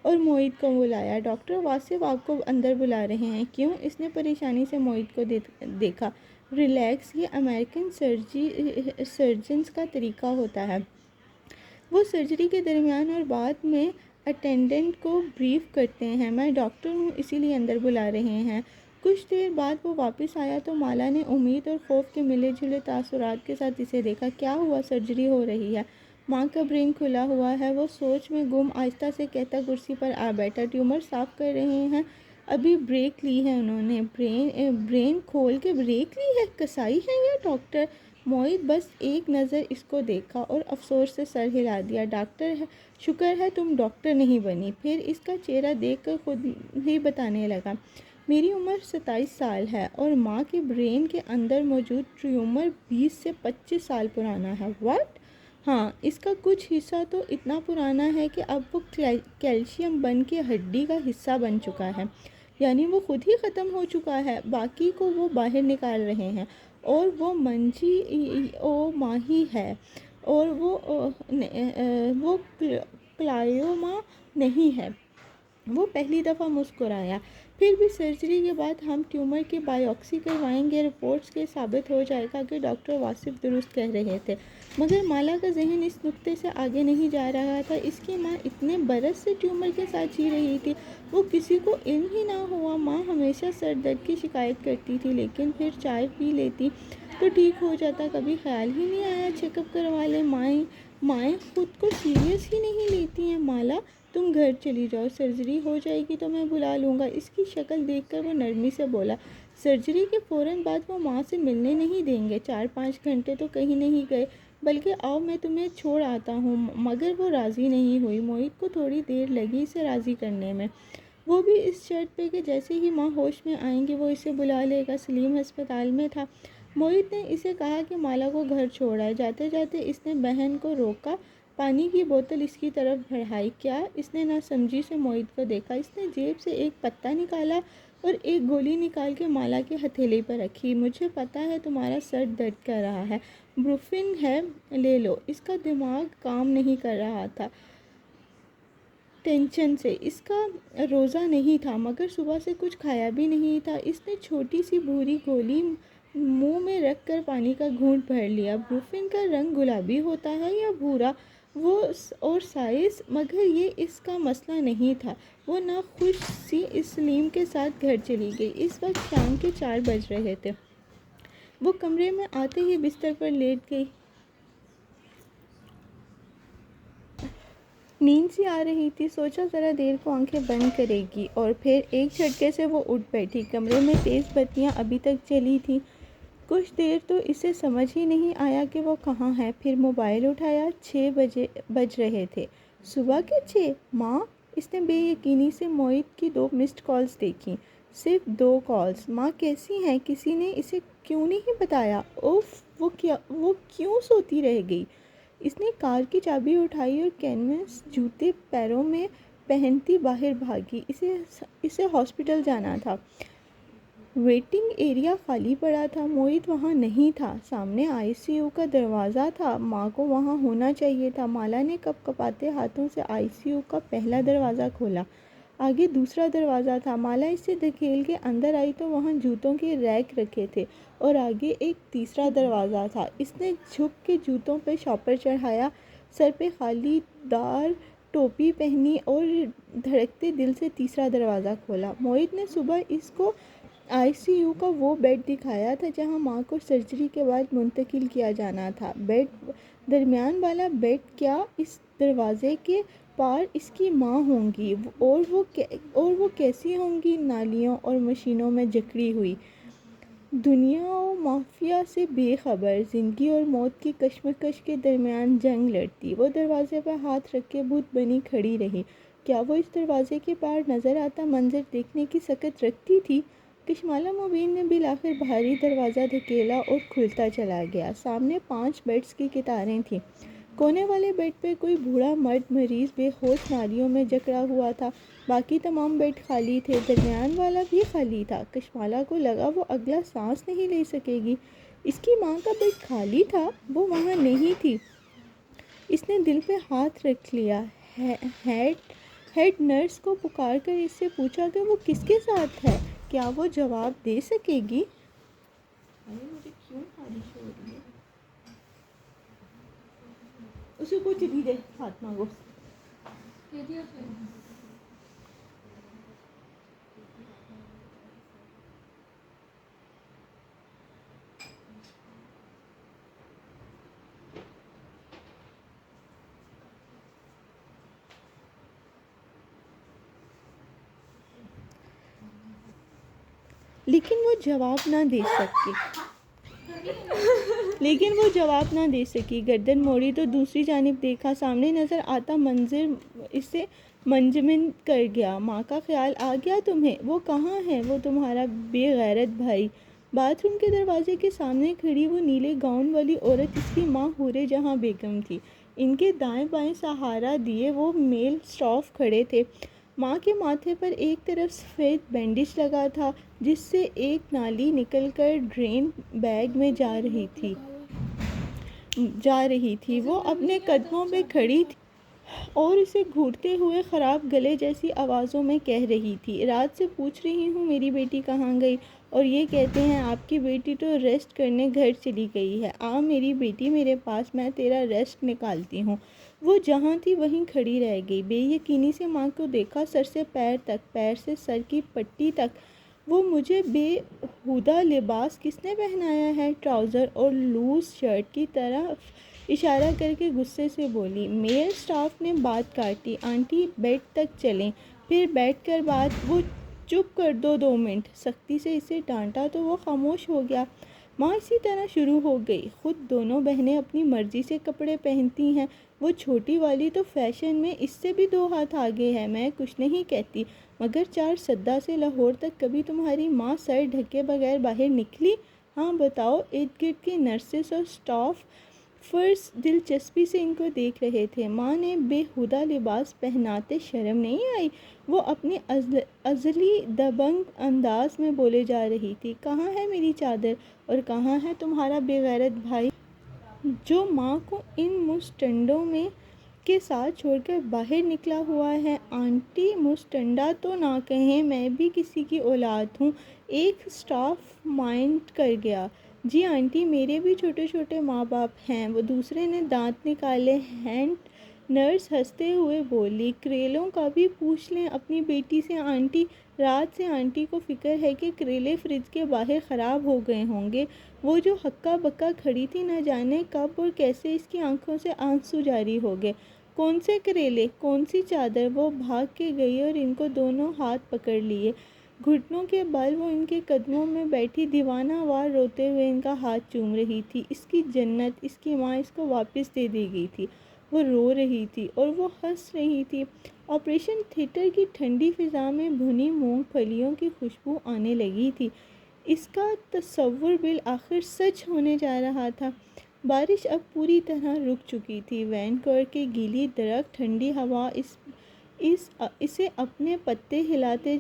اور معید کو بلایا۔ ڈاکٹر واصف آپ کو اندر بلا رہے ہیں۔ کیوں؟ اس نے پریشانی سے معید کو دیکھا۔ ریلیکس، یہ امریکن سرجنز کا طریقہ ہوتا ہے۔ وہ سرجری کے درمیان اور بعد میں اٹینڈنٹ کو بریف کرتے ہیں۔ میں ڈاکٹر ہوں، اسی لیے اندر بلا رہے ہیں۔ کچھ دیر بعد وہ واپس آیا تو مالا نے امید اور خوف کے ملے جلے تاثرات کے ساتھ اسے دیکھا۔ کیا ہوا؟ سرجری ہو رہی ہے، ماں کا برین کھلا ہوا ہے۔ وہ سوچ میں گم آہستہ سے کہتا کرسی پر آ بیٹھا۔ ٹیومر صاف کر رہے ہیں، ابھی بریک لی ہے انہوں نے۔ برین کھول کے بریک لی ہے؟ کسائی ہے یہ ڈاکٹر؟ معید بس ایک نظر اس کو دیکھا اور افسوس سے سر ہلا دیا۔ ڈاکٹر ہے، شکر ہے تم ڈاکٹر نہیں بنی۔ پھر اس کا چہرہ دیکھ کر خود ہی بتانے لگا، میری عمر 27 سال ہے اور ماں کے برین کے اندر موجود ٹیومر 20 سے 25 سال پرانا ہے۔ واٹ؟ ہاں، اس کا کچھ حصہ تو اتنا پرانا ہے کہ اب وہ کیلشیم بن کے ہڈی کا حصہ بن چکا ہے، یعنی وہ خود ہی ختم ہو چکا ہے، باقی کو وہ باہر نکال رہے ہیں، اور وہ منجی او ماہی ہے، اور وہ کلائیوما نہیں ہے۔ وہ پہلی دفعہ مسکرایا۔ پھر بھی سرجری کے بعد ہم ٹیومر کی بائیوپسی کروائیں گے، رپورٹس کے ثابت ہو جائے گا کہ ڈاکٹر واصف درست کہہ رہے تھے۔ مگر مالا کا ذہن اس نقطے سے آگے نہیں جا رہا تھا۔ اس کی ماں اتنے برس سے ٹیومر کے ساتھ جی رہی تھی، وہ کسی کو علم ہی نہ ہوا۔ ماں ہمیشہ سر درد کی شکایت کرتی تھی، لیکن پھر چائے پی لیتی تو ٹھیک ہو جاتا۔ کبھی خیال ہی نہیں آیا چیک اپ کروا لیں۔ مائیں خود کو سیریس ہی نہیں لیتی ہیں۔ مالا، تم گھر چلی جاؤ، سرجری ہو جائے گی تو میں بلا لوں گا۔ اس کی شکل دیکھ کر وہ نرمی سے بولا۔ سرجری کے فوراً بعد وہ ماں سے ملنے نہیں دیں گے، 4-5 گھنٹے تو کہیں نہیں گئے، بلکہ آؤ میں تمہیں چھوڑ آتا ہوں۔ مگر وہ راضی نہیں ہوئی۔ موہت کو تھوڑی دیر لگی اسے راضی کرنے میں، وہ بھی اس شرط پہ کہ جیسے ہی ماں ہوش میں آئیں گی وہ اسے بلا لے گا۔ سلیم ہسپتال میں تھا۔ موہت نے اسے کہا کہ مالا کو گھر چھوڑ آئے۔ جاتے جاتے اس نے بہن کو روکا، پانی کی بوتل اس کی طرف بڑھائی۔ کیا؟ اس نے ناسمجھی سے موہت کو دیکھا۔ اس نے جیب سے ایک پتا نکالا اور ایک گولی نکال کے مالا کے ہتھیلی پر رکھی۔ مجھے پتا ہے تمہارا سر درد کر رہا ہے، بروفین ہے، لے لو۔ اس کا دماغ کام نہیں کر رہا تھا ٹینشن سے۔ اس کا روزہ نہیں تھا، مگر صبح سے کچھ کھایا بھی نہیں تھا۔ اس نے چھوٹی سی بھوری گولی منہ میں رکھ کر پانی کا گھونٹ بھر لیا۔ بروفین کا رنگ گلابی ہوتا ہے یا بھورا اور سائز؟ مگر یہ اس کا مسئلہ نہیں تھا۔ وہ ناخوش سی سلیم کے ساتھ گھر چلی گئی۔ اس وقت شام کے 4 بج رہے تھے۔ وہ کمرے میں آتے ہی بستر پر لیٹ گئی۔ نیند سی آ رہی تھی۔ سوچا ذرا دیر کو آنکھیں بند کرے گی، اور پھر ایک جھٹکے سے وہ اٹھ بیٹھی۔ کمرے میں تیز بتیاں ابھی تک جلی تھیں۔ کچھ دیر تو اسے سمجھ ہی نہیں آیا کہ وہ کہاں ہے۔ پھر موبائل اٹھایا۔ 6 بج رہے تھے۔ صبح کے 6؟ ماں؟ اس نے بے یقینی سے موہت کی 2 مسڈ کالز دیکھیں۔ صرف 2 کالز۔ ماں کیسی ہیں؟ کسی نے اسے کیوں نہیں بتایا؟ اوف، وہ کیوں سوتی رہ گئی؟ اس نے کار کی چابی اٹھائی اور کینوس جوتے پیروں میں پہنتی باہر بھاگی۔ اسے ہاسپٹل جانا تھا۔ ویٹنگ ایریا خالی پڑا تھا، موہت وہاں نہیں تھا۔ سامنے آئی سی یو کا دروازہ تھا، ماں کو وہاں ہونا چاہیے تھا۔ مالا نے کپ کپاتے ہاتھوں سے آئی سی یو کا پہلا دروازہ کھولا۔ آگے دوسرا دروازہ تھا۔ مالا اسے دھکیل کے اندر آئی تو وہاں جوتوں کے ریک رکھے تھے، اور آگے ایک تیسرا دروازہ تھا۔ اس نے جھک کے جوتوں پہ شاپر چڑھایا، سر پہ خالی دار ٹوپی پہنی اور دھڑکتے دل سے تیسرا دروازہ کھولا۔ موہت نے صبح اس کو آئی سی یو کا وہ بیڈ دکھایا تھا جہاں ماں کو سرجری کے بعد منتقل کیا جانا تھا۔ درمیان والا بیڈ، کیا اس دروازے کے پار اس کی ماں ہوں گی؟ اور وہ کیسی ہوں گی؟ نالیوں اور مشینوں میں جکڑی ہوئی، دنیا و مافیا سے بے خبر، زندگی اور موت کی کشمکش کے درمیان جنگ لڑتی۔ وہ دروازے پر ہاتھ رکھ کے بت بنی کھڑی رہی۔ کیا وہ اس دروازے کے پار نظر آتا منظر دیکھنے کی سکت رکھتی تھی؟ کشمالہ مبین نے بالآخر بھاری دروازہ دھکیلا اور کھلتا چلا گیا۔ سامنے 5 بیڈز کی قطاریں تھیں۔ کونے والے بیڈ پہ کوئی بوڑھا مرد مریض بے ہوش نالیوں میں جکڑا ہوا تھا۔ باقی تمام بیڈ خالی تھے، درمیان والا بھی خالی تھا۔ کشمالہ کو لگا وہ اگلا سانس نہیں لے سکے گی۔ اس کی ماں کا بیڈ خالی تھا، وہ وہاں نہیں تھی۔ اس نے دل پہ ہاتھ رکھ لیا۔ ہیڈ نرس کو پکار کر اس سے پوچھا کہ وہ کس کے ساتھ ہے، کیا وہ جواب دے سکے گی؟ مجھے کیوں خارش ہو رہی ہے؟ اسے کچھ نہیں دے، فاطمہ کو لیکن وہ جواب نہ دے سکی۔ لیکن وہ جواب نہ دے سکی۔ گردن موڑی تو دوسری جانب دیکھا، سامنے نظر آتا منظر اسے منجمد کر گیا۔ ماں کا خیال آ گیا تمہیں؟ وہ کہاں ہے؟ وہ تمہارا بے غیرت بھائی۔ باتھ روم کے دروازے کے سامنے کھڑی وہ نیلے گاؤن والی عورت اس کی ماں حورِ جہاں بیگم تھی۔ ان کے دائیں بائیں سہارا دیے وہ میل اسٹاف کھڑے تھے۔ ماں کے ماتھے پر ایک طرف سفید بینڈیج لگا تھا جس سے ایک نالی نکل کر ڈرین بیگ میں جا رہی تھی۔ وہ اپنے قدموں پہ کھڑی تھی اور اسے گھونٹتے ہوئے خراب گلے جیسی آوازوں میں کہہ رہی تھی، رات سے پوچھ رہی ہوں میری بیٹی کہاں گئی، اور یہ کہتے ہیں آپ کی بیٹی تو ریسٹ کرنے گھر چلی گئی ہے۔ آ میری بیٹی میرے پاس، میں تیرا ریسٹ نکالتی ہوں۔ وہ جہاں تھی وہیں کھڑی رہ گئی، بے یقینی سے ماں کو دیکھا، سر سے پیر تک، پیر سے سر کی پٹی تک۔ وہ مجھے بے ہودہ لباس کس نے پہنایا ہے؟ ٹراؤزر اور لوز شرٹ کی طرف اشارہ کر کے غصے سے بولی۔ میل اسٹاف نے بات کاٹی، آنٹی بیڈ تک چلیں، پھر بیٹھ کر بات۔ وہ چپ کر دو 2 منٹ۔ سختی سے اسے ڈانٹا تو وہ خاموش ہو گیا۔ ماں اسی طرح شروع ہو گئی، خود دونوں بہنیں اپنی مرضی سے کپڑے پہنتی ہیں، وہ چھوٹی والی تو فیشن میں اس سے بھی 2 ہاتھ آگے ہے۔ میں کچھ نہیں کہتی، مگر 4 سدہ سے لاہور تک کبھی تمہاری ماں سر ڈھکے بغیر باہر نکلی؟ ہاں بتاؤ۔ ارد گرد کے نرسز اور اسٹاف فرز دلچسپی سے ان کو دیکھ رہے تھے۔ ماں نے بے ہودہ لباس پہناتے شرم نہیں آئی؟ وہ اپنی ازلی دبنگ انداز میں بولے جا رہی تھی، کہاں ہے میری چادر، اور کہاں ہے تمہارا بے غیرت بھائی جو ماں کو ان مستنڈوں میں کے ساتھ چھوڑ کر باہر نکلا ہوا ہے؟ آنٹی مستنڈا تو نہ کہیں، میں بھی کسی کی اولاد ہوں، ایک اسٹاف مائنٹ کر گیا۔ جی آنٹی، میرے بھی چھوٹے چھوٹے ماں باپ ہیں، وہ دوسرے نے دانت نکالے۔ ہیڈ نرس ہنستے ہوئے بولی، کریلوں کا بھی پوچھ لیں اپنی بیٹی سے آنٹی، رات سے آنٹی کو فکر ہے کہ کریلے فریج کے باہر خراب ہو گئے ہوں گے۔ وہ جو ہکا بکا کھڑی تھی، نہ جانے کب اور کیسے اس کی آنکھوں سے آنسو جاری ہو گئے۔ کون سے کریلے، کون سی چادر؟ وہ بھاگ کے گئی اور ان کو دونوں ہاتھ پکڑ لیے، گھٹنوں کے بل وہ ان کے قدموں میں بیٹھی دیوانہ وار روتے ہوئے ان کا ہاتھ چوم رہی تھی۔ اس کی جنت، اس کی ماں اس کو واپس دے دی گئی تھی۔ وہ رو رہی تھی اور وہ ہنس رہی تھی۔ آپریشن تھیٹر کی ٹھنڈی فضا میں بھنی مونگ پھلیوں کی خوشبو آنے لگی تھی۔ اس کا تصور بالآخر سچ ہونے جا رہا تھا۔ بارش اب پوری طرح رک چکی تھی۔ وینکوور کے گیلی درخت ٹھنڈی ہوا اسے اپنے پتے ہلاتے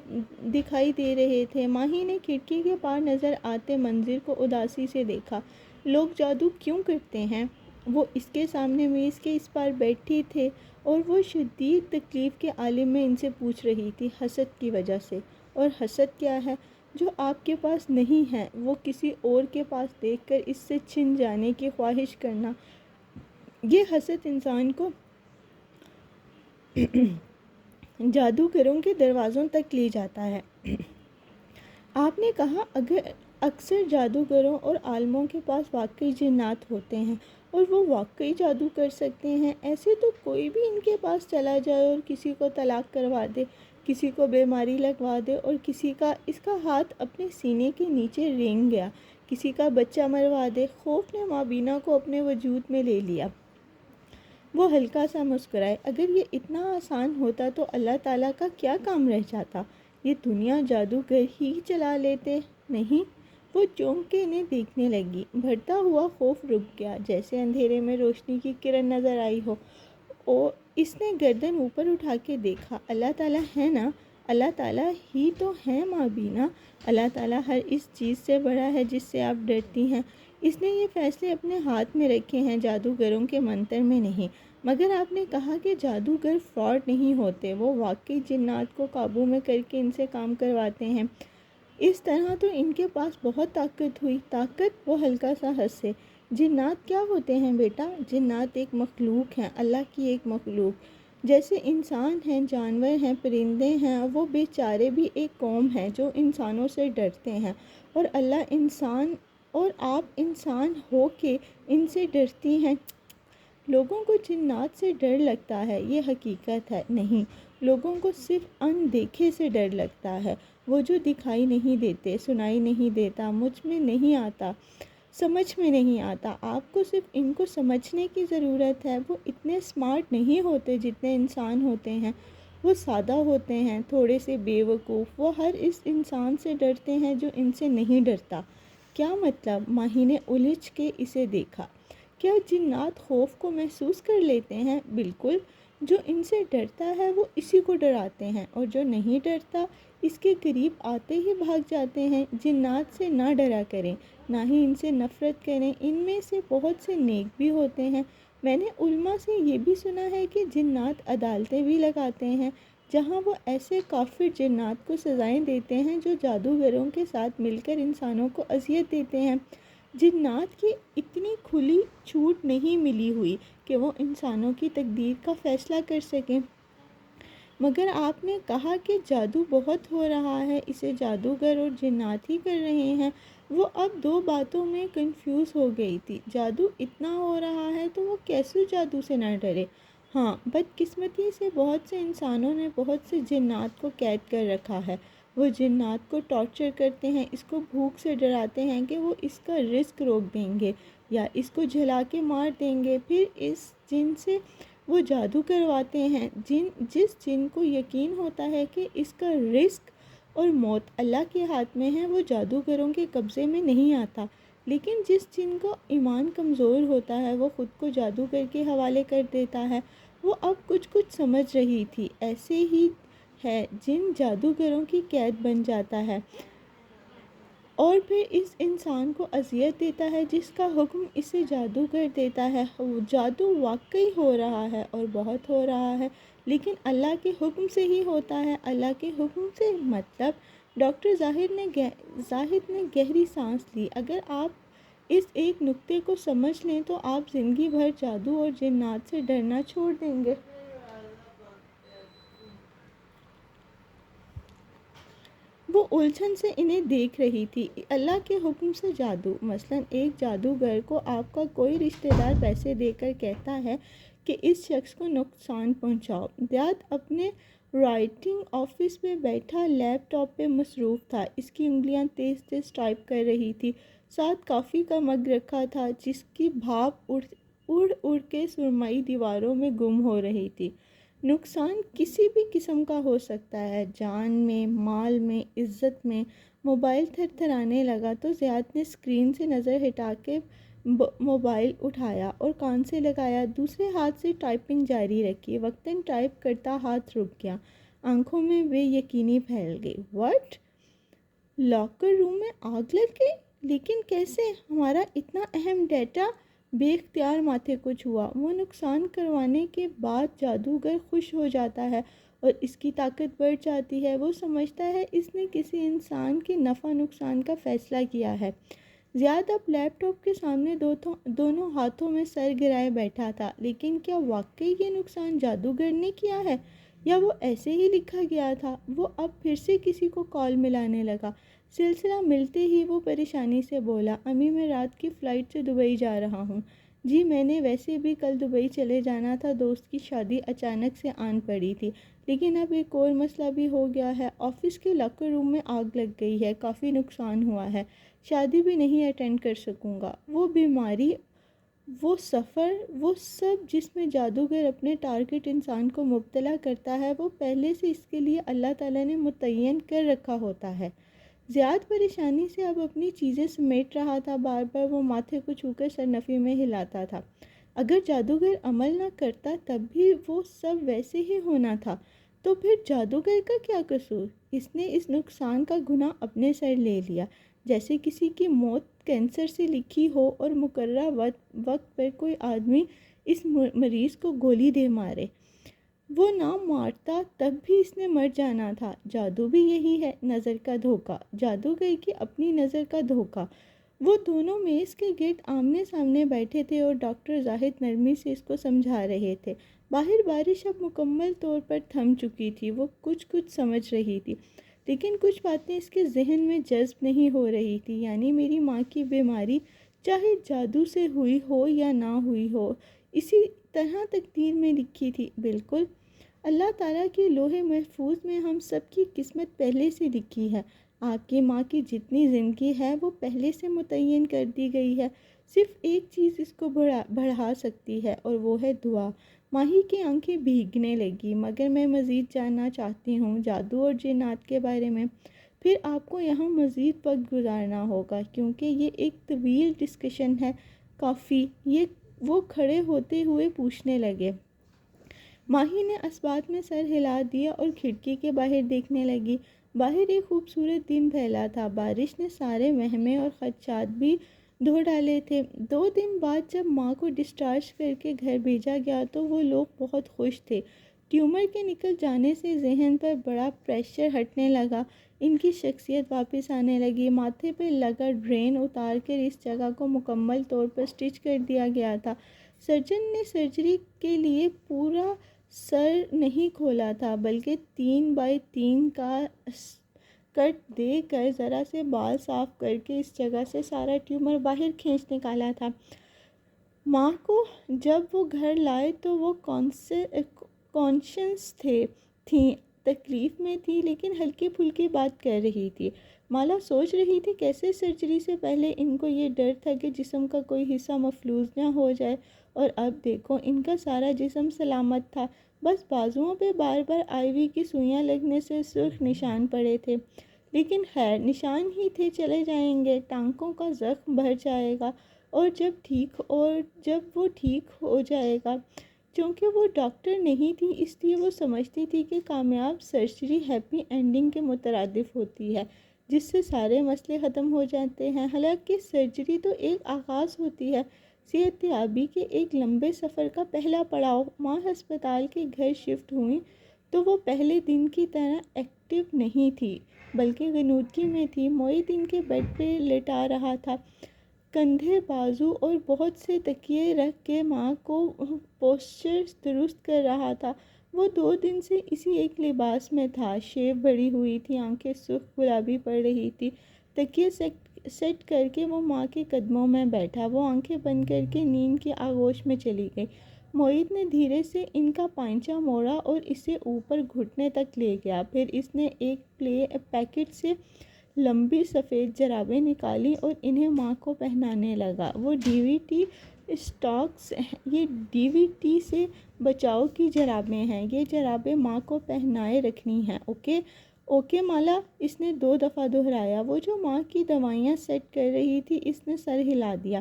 دکھائی دے رہے تھے۔ ماہی نے کھڑکی کے پار نظر آتے منظر کو اداسی سے دیکھا۔ لوگ جادو کیوں کرتے ہیں؟ وہ اس کے سامنے میز کے اس پار بیٹھی تھے اور وہ شدید تکلیف کے عالم میں ان سے پوچھ رہی تھی، حسد کی وجہ سے۔ اور حسد کیا ہے؟ جو آپ کے پاس نہیں ہے وہ کسی اور کے پاس دیکھ کر اس سے چھن جانے کی خواہش کرنا، یہ حسد انسان کو جادوگروں کے دروازوں تک لے جاتا ہے۔ آپ نے کہا اکثر جادوگروں اور عالموں کے پاس واقعی جنات ہوتے ہیں اور وہ واقعی جادو کر سکتے ہیں۔ ایسے تو کوئی بھی ان کے پاس چلا جائے اور کسی کو طلاق کروا دے، کسی کو بیماری لگوا دے، اور کسی کا اس کا ہاتھ اپنے سینے کے نیچے رینگ گیا، کسی کا بچہ مروا دے۔ خوف نے ماں بینا کو اپنے وجود میں لے لیا۔ وہ ہلکا سا مسکرائے، اگر یہ اتنا آسان ہوتا تو اللہ تعالیٰ کا کیا کام رہ جاتا؟ یہ دنیا جادوگر ہی چلا لیتے، نہیں؟ وہ چونک کے انہیں دیکھنے لگی۔ بڑھتا ہوا خوف رک گیا، جیسے اندھیرے میں روشنی کی کرن نظر آئی ہو۔ اس نے گردن اوپر اٹھا کے دیکھا، اللہ تعالیٰ ہے نا؟ اللہ تعالیٰ ہی تو ہے ماں بینا، اللہ تعالیٰ ہر اس چیز سے بڑا ہے جس سے آپ ڈرتی ہیں۔ اس نے یہ فیصلے اپنے ہاتھ میں رکھے ہیں، جادوگروں کے منتر میں نہیں۔ مگر آپ نے کہا کہ جادوگر فراڈ نہیں ہوتے، وہ واقعی جنات کو قابو میں کر کے ان سے کام کرواتے ہیں۔ اس طرح تو ان کے پاس بہت طاقت ہوئی۔ طاقت؟ وہ ہلکا سا ہنسے۔ جنات کیا ہوتے ہیں بیٹا؟ جنات ایک مخلوق ہیں، اللہ کی ایک مخلوق، جیسے انسان ہیں، جانور ہیں، پرندے ہیں۔ وہ بے چارے بھی ایک قوم ہے جو انسانوں سے ڈرتے ہیں، اور اللہ انسان اور آپ انسان ہو کے ان سے ڈرتی ہیں۔ لوگوں کو جنات سے ڈر لگتا ہے، یہ حقیقت ہے۔ نہیں، لوگوں کو صرف اندیکھے سے ڈر لگتا ہے، وہ جو دکھائی نہیں دیتے، سنائی نہیں دیتا، مجھ میں نہیں آتا۔ سمجھ میں نہیں آتا۔ آپ کو صرف ان کو سمجھنے کی ضرورت ہے۔ وہ اتنے اسمارٹ نہیں ہوتے جتنے انسان ہوتے ہیں، وہ سادہ ہوتے ہیں، تھوڑے سے بے وقوف۔ وہ ہر اس انسان سے ڈرتے ہیں جو ان سے نہیں ڈرتا۔ کیا مطلب؟ ماہی نے الجھ کے اسے دیکھا۔ کیا جنات خوف کو محسوس کر لیتے ہیں؟ بالکل۔ جو ان سے ڈرتا ہے وہ اسی کو ڈراتے ہیں، اور جو نہیں ڈرتا اس کے قریب آتے ہی بھاگ جاتے ہیں۔ جنات سے نہ ڈرا کریں، نہ ہی ان سے نفرت کریں۔ ان میں سے بہت سے نیک بھی ہوتے ہیں۔ میں نے علماء سے یہ بھی سنا ہے کہ جنات عدالتیں بھی لگاتے ہیں، جہاں وہ ایسے کافر جنات کو سزائیں دیتے ہیں جو جادوگروں کے ساتھ مل کر انسانوں کو اذیت دیتے ہیں۔ جنات کی اتنی کھلی چھوٹ نہیں ملی ہوئی کہ وہ انسانوں کی تقدیر کا فیصلہ کر سکیں۔ مگر آپ نے کہا کہ جادو بہت ہو رہا ہے، اسے جادوگر اور جنات ہی کر رہے ہیں۔ وہ اب دو باتوں میں کنفیوز ہو گئی تھی۔ جادو اتنا ہو رہا ہے تو وہ کیسے جادو سے نہ ڈرے؟ ہاں، بدقسمتی سے بہت سے انسانوں نے بہت سے جنات کو قید کر رکھا ہے۔ وہ جنات کو ٹارچر کرتے ہیں، اس کو بھوک سے ڈراتے ہیں کہ وہ اس کا رزق روک دیں گے یا اس کو جلا کے مار دیں گے۔ پھر اس جن سے وہ جادو کرواتے ہیں، جس جن کو یقین ہوتا ہے کہ اس کا رزق اور موت اللہ کے ہاتھ میں ہے، وہ جادوگروں کے قبضے میں نہیں آتا۔ لیکن جس جن کا ایمان کمزور ہوتا ہے وہ خود کو جادوگر کے حوالے کر دیتا ہے۔ وہ اب کچھ سمجھ رہی تھی۔ ایسے ہی ہے جن جادوگروں کی قید بن جاتا ہے اور پھر اس انسان کو اذیت دیتا ہے جس کا حکم اسے جادوگر دیتا ہے۔ جادو واقعی ہو رہا ہے اور بہت ہو رہا ہے، لیکن اللہ کے حکم سے ہی ہوتا ہے۔ اللہ کے حکم سے مطلب؟ ڈاکٹر زاہد نے گہری سانس لی۔ اگر آپ اس ایک نکتے کو سمجھ لیں تو آپ زندگی بھر جادو اور جنات سے ڈرنا چھوڑ دیں گے۔ وہ الجھن سے انہیں دیکھ رہی تھی۔ اللہ کے حکم سے جادو، مثلاً ایک جادوگر کو آپ کا کوئی رشتہ دار پیسے دے کر کہتا ہے کہ اس شخص کو نقصان پہنچاؤ۔ زیاد اپنے رائٹنگ آفس میں بیٹھا لیپ ٹاپ پہ مصروف تھا۔ اس کی انگلیاں تیز تیز ٹائپ کر رہی تھی۔ ساتھ کافی کا مگ رکھا تھا جس کی بھاپ اڑ کے سرمئی دیواروں میں گم ہو رہی تھی۔ نقصان کسی بھی قسم کا ہو سکتا ہے، جان میں، مال میں، عزت میں۔ موبائل تھر تھرانے لگا تو زیاد نے اسکرین سے نظر ہٹا کے موبائل اٹھایا اور کان سے لگایا، دوسرے ہاتھ سے ٹائپنگ جاری رکھی۔ وقتاً ٹائپ کرتا ہاتھ رک گیا، آنکھوں میں بے یقینی پھیل گئی۔ واٹ؟ لاکر روم میں آگ لگ گئی؟ لیکن کیسے؟ ہمارا اتنا اہم ڈیٹا؟ بے اختیار ماتھے کو چھوا۔ وہ نقصان کروانے کے بعد جادوگر خوش ہو جاتا ہے اور اس کی طاقت بڑھ جاتی ہے۔ وہ سمجھتا ہے اس نے کسی انسان کے نفع نقصان کا فیصلہ کیا ہے۔ زیاد اب لیپ ٹاپ کے سامنے دونوں ہاتھوں میں سر گرائے بیٹھا تھا۔ لیکن کیا واقعی یہ نقصان جادوگر نے کیا ہے یا وہ ایسے ہی لکھا گیا تھا؟ وہ اب پھر سے کسی کو کال ملانے لگا۔ سلسلہ ملتے ہی وہ پریشانی سے بولا، امی میں رات کی فلائٹ سے دبئی جا رہا ہوں۔ جی میں نے ویسے بھی کل دبئی چلے جانا تھا، دوست کی شادی اچانک سے آن پڑی تھی، لیکن اب ایک اور مسئلہ بھی ہو گیا ہے۔ آفس کے لاکر روم میں آگ لگ گئی ہے، کافی نقصان ہوا ہے، شادی بھی نہیں اٹینڈ کر سکوں گا۔ وہ بیماری، وہ سفر، وہ سب جس میں جادوگر اپنے ٹارگٹ انسان کو مبتلا کرتا ہے، وہ پہلے سے اس کے لیے اللہ تعالیٰ نے متعین کر رکھا ہوتا ہے۔ زیاد پریشانی سے اب اپنی چیزیں سمیٹ رہا تھا، بار بار وہ ماتھے کو چھو کر سرنفی میں ہلاتا تھا۔ اگر جادوگر عمل نہ کرتا تب بھی وہ سب ویسے ہی ہونا تھا، تو پھر جادوگر کا کیا قصور؟ اس نے اس نقصان کا گناہ اپنے سر لے لیا، جیسے کسی کی موت کینسر سے لکھی ہو اور مقررہ وقت پر کوئی آدمی اس مریض کو گولی دے مارے۔ وہ نہ مارتا تب بھی اس نے مر جانا تھا۔ جادو بھی یہی ہے، نظر کا دھوکہ، جادوگر کی اپنی نظر کا دھوکہ۔ وہ دونوں میز کے گرد آمنے سامنے بیٹھے تھے اور ڈاکٹر زاہد نرمی سے اس کو سمجھا رہے تھے۔ باہر بارش اب مکمل طور پر تھم چکی تھی۔ وہ کچھ سمجھ رہی تھی، لیکن کچھ باتیں اس کے ذہن میں جذب نہیں ہو رہی تھی۔ یعنی میری ماں کی بیماری چاہے جادو سے ہوئی ہو یا نہ ہوئی ہو، اسی طرح تقدیر میں لکھی تھی۔ بالکل، اللہ تعالیٰ کے لوح محفوظ میں ہم سب کی قسمت پہلے سے لکھی ہے۔ آپ کی ماں کی جتنی زندگی ہے وہ پہلے سے متعین کر دی گئی ہے، صرف ایک چیز اس کو بڑھا سکتی ہے اور وہ ہے دعا۔ ماہی کی آنکھیں بھیگنے لگی، مگر میں مزید جاننا چاہتی ہوں جادو اور جنات کے بارے میں۔ پھر آپ کو یہاں مزید وقت گزارنا ہوگا کیونکہ یہ ایک طویل ڈسکشن ہے۔ کافی، وہ کھڑے ہوتے ہوئے پوچھنے لگے۔ ماہی نے اسبات میں سر ہلا دیا اور کھڑکی کے باہر دیکھنے لگی۔ باہر ایک خوبصورت دن پھیلا تھا، بارش نے سارے وہمیں اور خدشات بھی دھو ڈالے تھے۔ 2 دن بعد جب ماں کو ڈسچارج کر کے گھر بھیجا گیا تو وہ لوگ بہت خوش تھے۔ ٹیومر کے نکل جانے سے ذہن پر بڑا پریشر ہٹنے لگا، ان کی شخصیت واپس آنے لگی۔ ماتھے پہ لگا ڈرین اتار کر اس جگہ کو مکمل طور پر سٹچ کر دیا گیا تھا۔ سرجن نے سرجری کے لیے پورا سر نہیں کھولا تھا بلکہ 3x3 کا کٹ دے کر ذرا سے بال صاف کر کے اس جگہ سے سارا ٹیومر باہر کھینچ نکالا تھا۔ ماں کو جب وہ گھر لائے تو وہ کانشنس تھیں، تکلیف میں تھی لیکن ہلکی پھلکی بات کر رہی تھی۔ مالا سوچ رہی تھی کیسے سرجری سے پہلے ان کو یہ ڈر تھا کہ جسم کا کوئی حصہ مفلوج نہ ہو جائے، اور اب دیکھو ان کا سارا جسم سلامت تھا، بس بازوؤں پہ بار بار آئی وی کی سوئیاں لگنے سے سرخ نشان پڑے تھے، لیکن خیر نشان ہی تھے، چلے جائیں گے، ٹانکوں کا زخم بھر جائے گا اور جب وہ ٹھیک ہو جائے گا۔ چونکہ وہ ڈاکٹر نہیں تھی اس لیے وہ سمجھتی تھی کہ کامیاب سرجری ہیپی اینڈنگ کے مترادف ہوتی ہے جس سے سارے مسئلے ختم ہو جاتے ہیں۔ حالانکہ سرجری تو ایک آغاز ہوتی ہے، صحت یابی کے ایک لمبے سفر کا پہلا پڑاؤ۔ ماں ہسپتال کے گھر شفٹ ہوئی تو وہ پہلے دن کی طرح ایکٹیو نہیں تھی بلکہ غنودگی میں تھی۔ معید ان کے بیڈ پہ لٹا رہا تھا، کندھے، بازو اور بہت سے تکیے رکھ کے ماں کو پوسچر درست کر رہا تھا۔ وہ 2 دن سے اسی ایک لباس میں تھا، شیو بڑھی ہوئی تھی، آنکھیں سرخ گلابی پڑ رہی تھی۔ تکیے سیٹ کر کے وہ ماں کے قدموں میں بیٹھا، وہ آنکھیں بند کر کے نیند کی آغوش میں چلی گئی۔ معید نے دھیرے سے ان کا پائنچہ موڑا اور اسے اوپر گھٹنے تک لے گیا، پھر اس نے ایک پیکٹ سے لمبی سفید جرابیں نکالی اور انہیں ماں کو پہنانے لگا۔ وہ ڈی وی ٹی اسٹاکس، یہ ڈی وی ٹی سے بچاؤ کی جرابیں ہیں، یہ جرابیں ماں کو پہنائے رکھنی ہیں، اوکے؟ اوکے مالا، اس نے 2 دفعہ دہرایا۔ وہ جو ماں کی دوائیاں سیٹ کر رہی تھی اس نے سر ہلا دیا،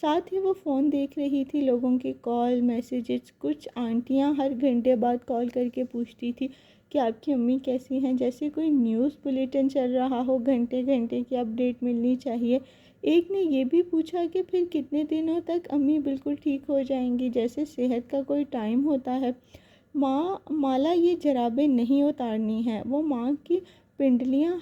ساتھ ہی وہ فون دیکھ رہی تھی، لوگوں کی کال میسیجز۔ کچھ آنٹیاں ہر گھنٹے بعد کال کر کے پوچھتی تھی کہ آپ کی امی کیسی ہیں، جیسے کوئی نیوز بلیٹن چل رہا ہو، گھنٹے گھنٹے کی اپڈیٹ ملنی چاہیے۔ ایک نے یہ بھی پوچھا کہ پھر کتنے دنوں تک امی بالکل ٹھیک ہو جائیں گی، جیسے صحت کا کوئی ٹائم ہوتا ہے۔ مالا یہ جرابیں نہیں اتارنی ہیں، وہ ماں کی پنڈلیاں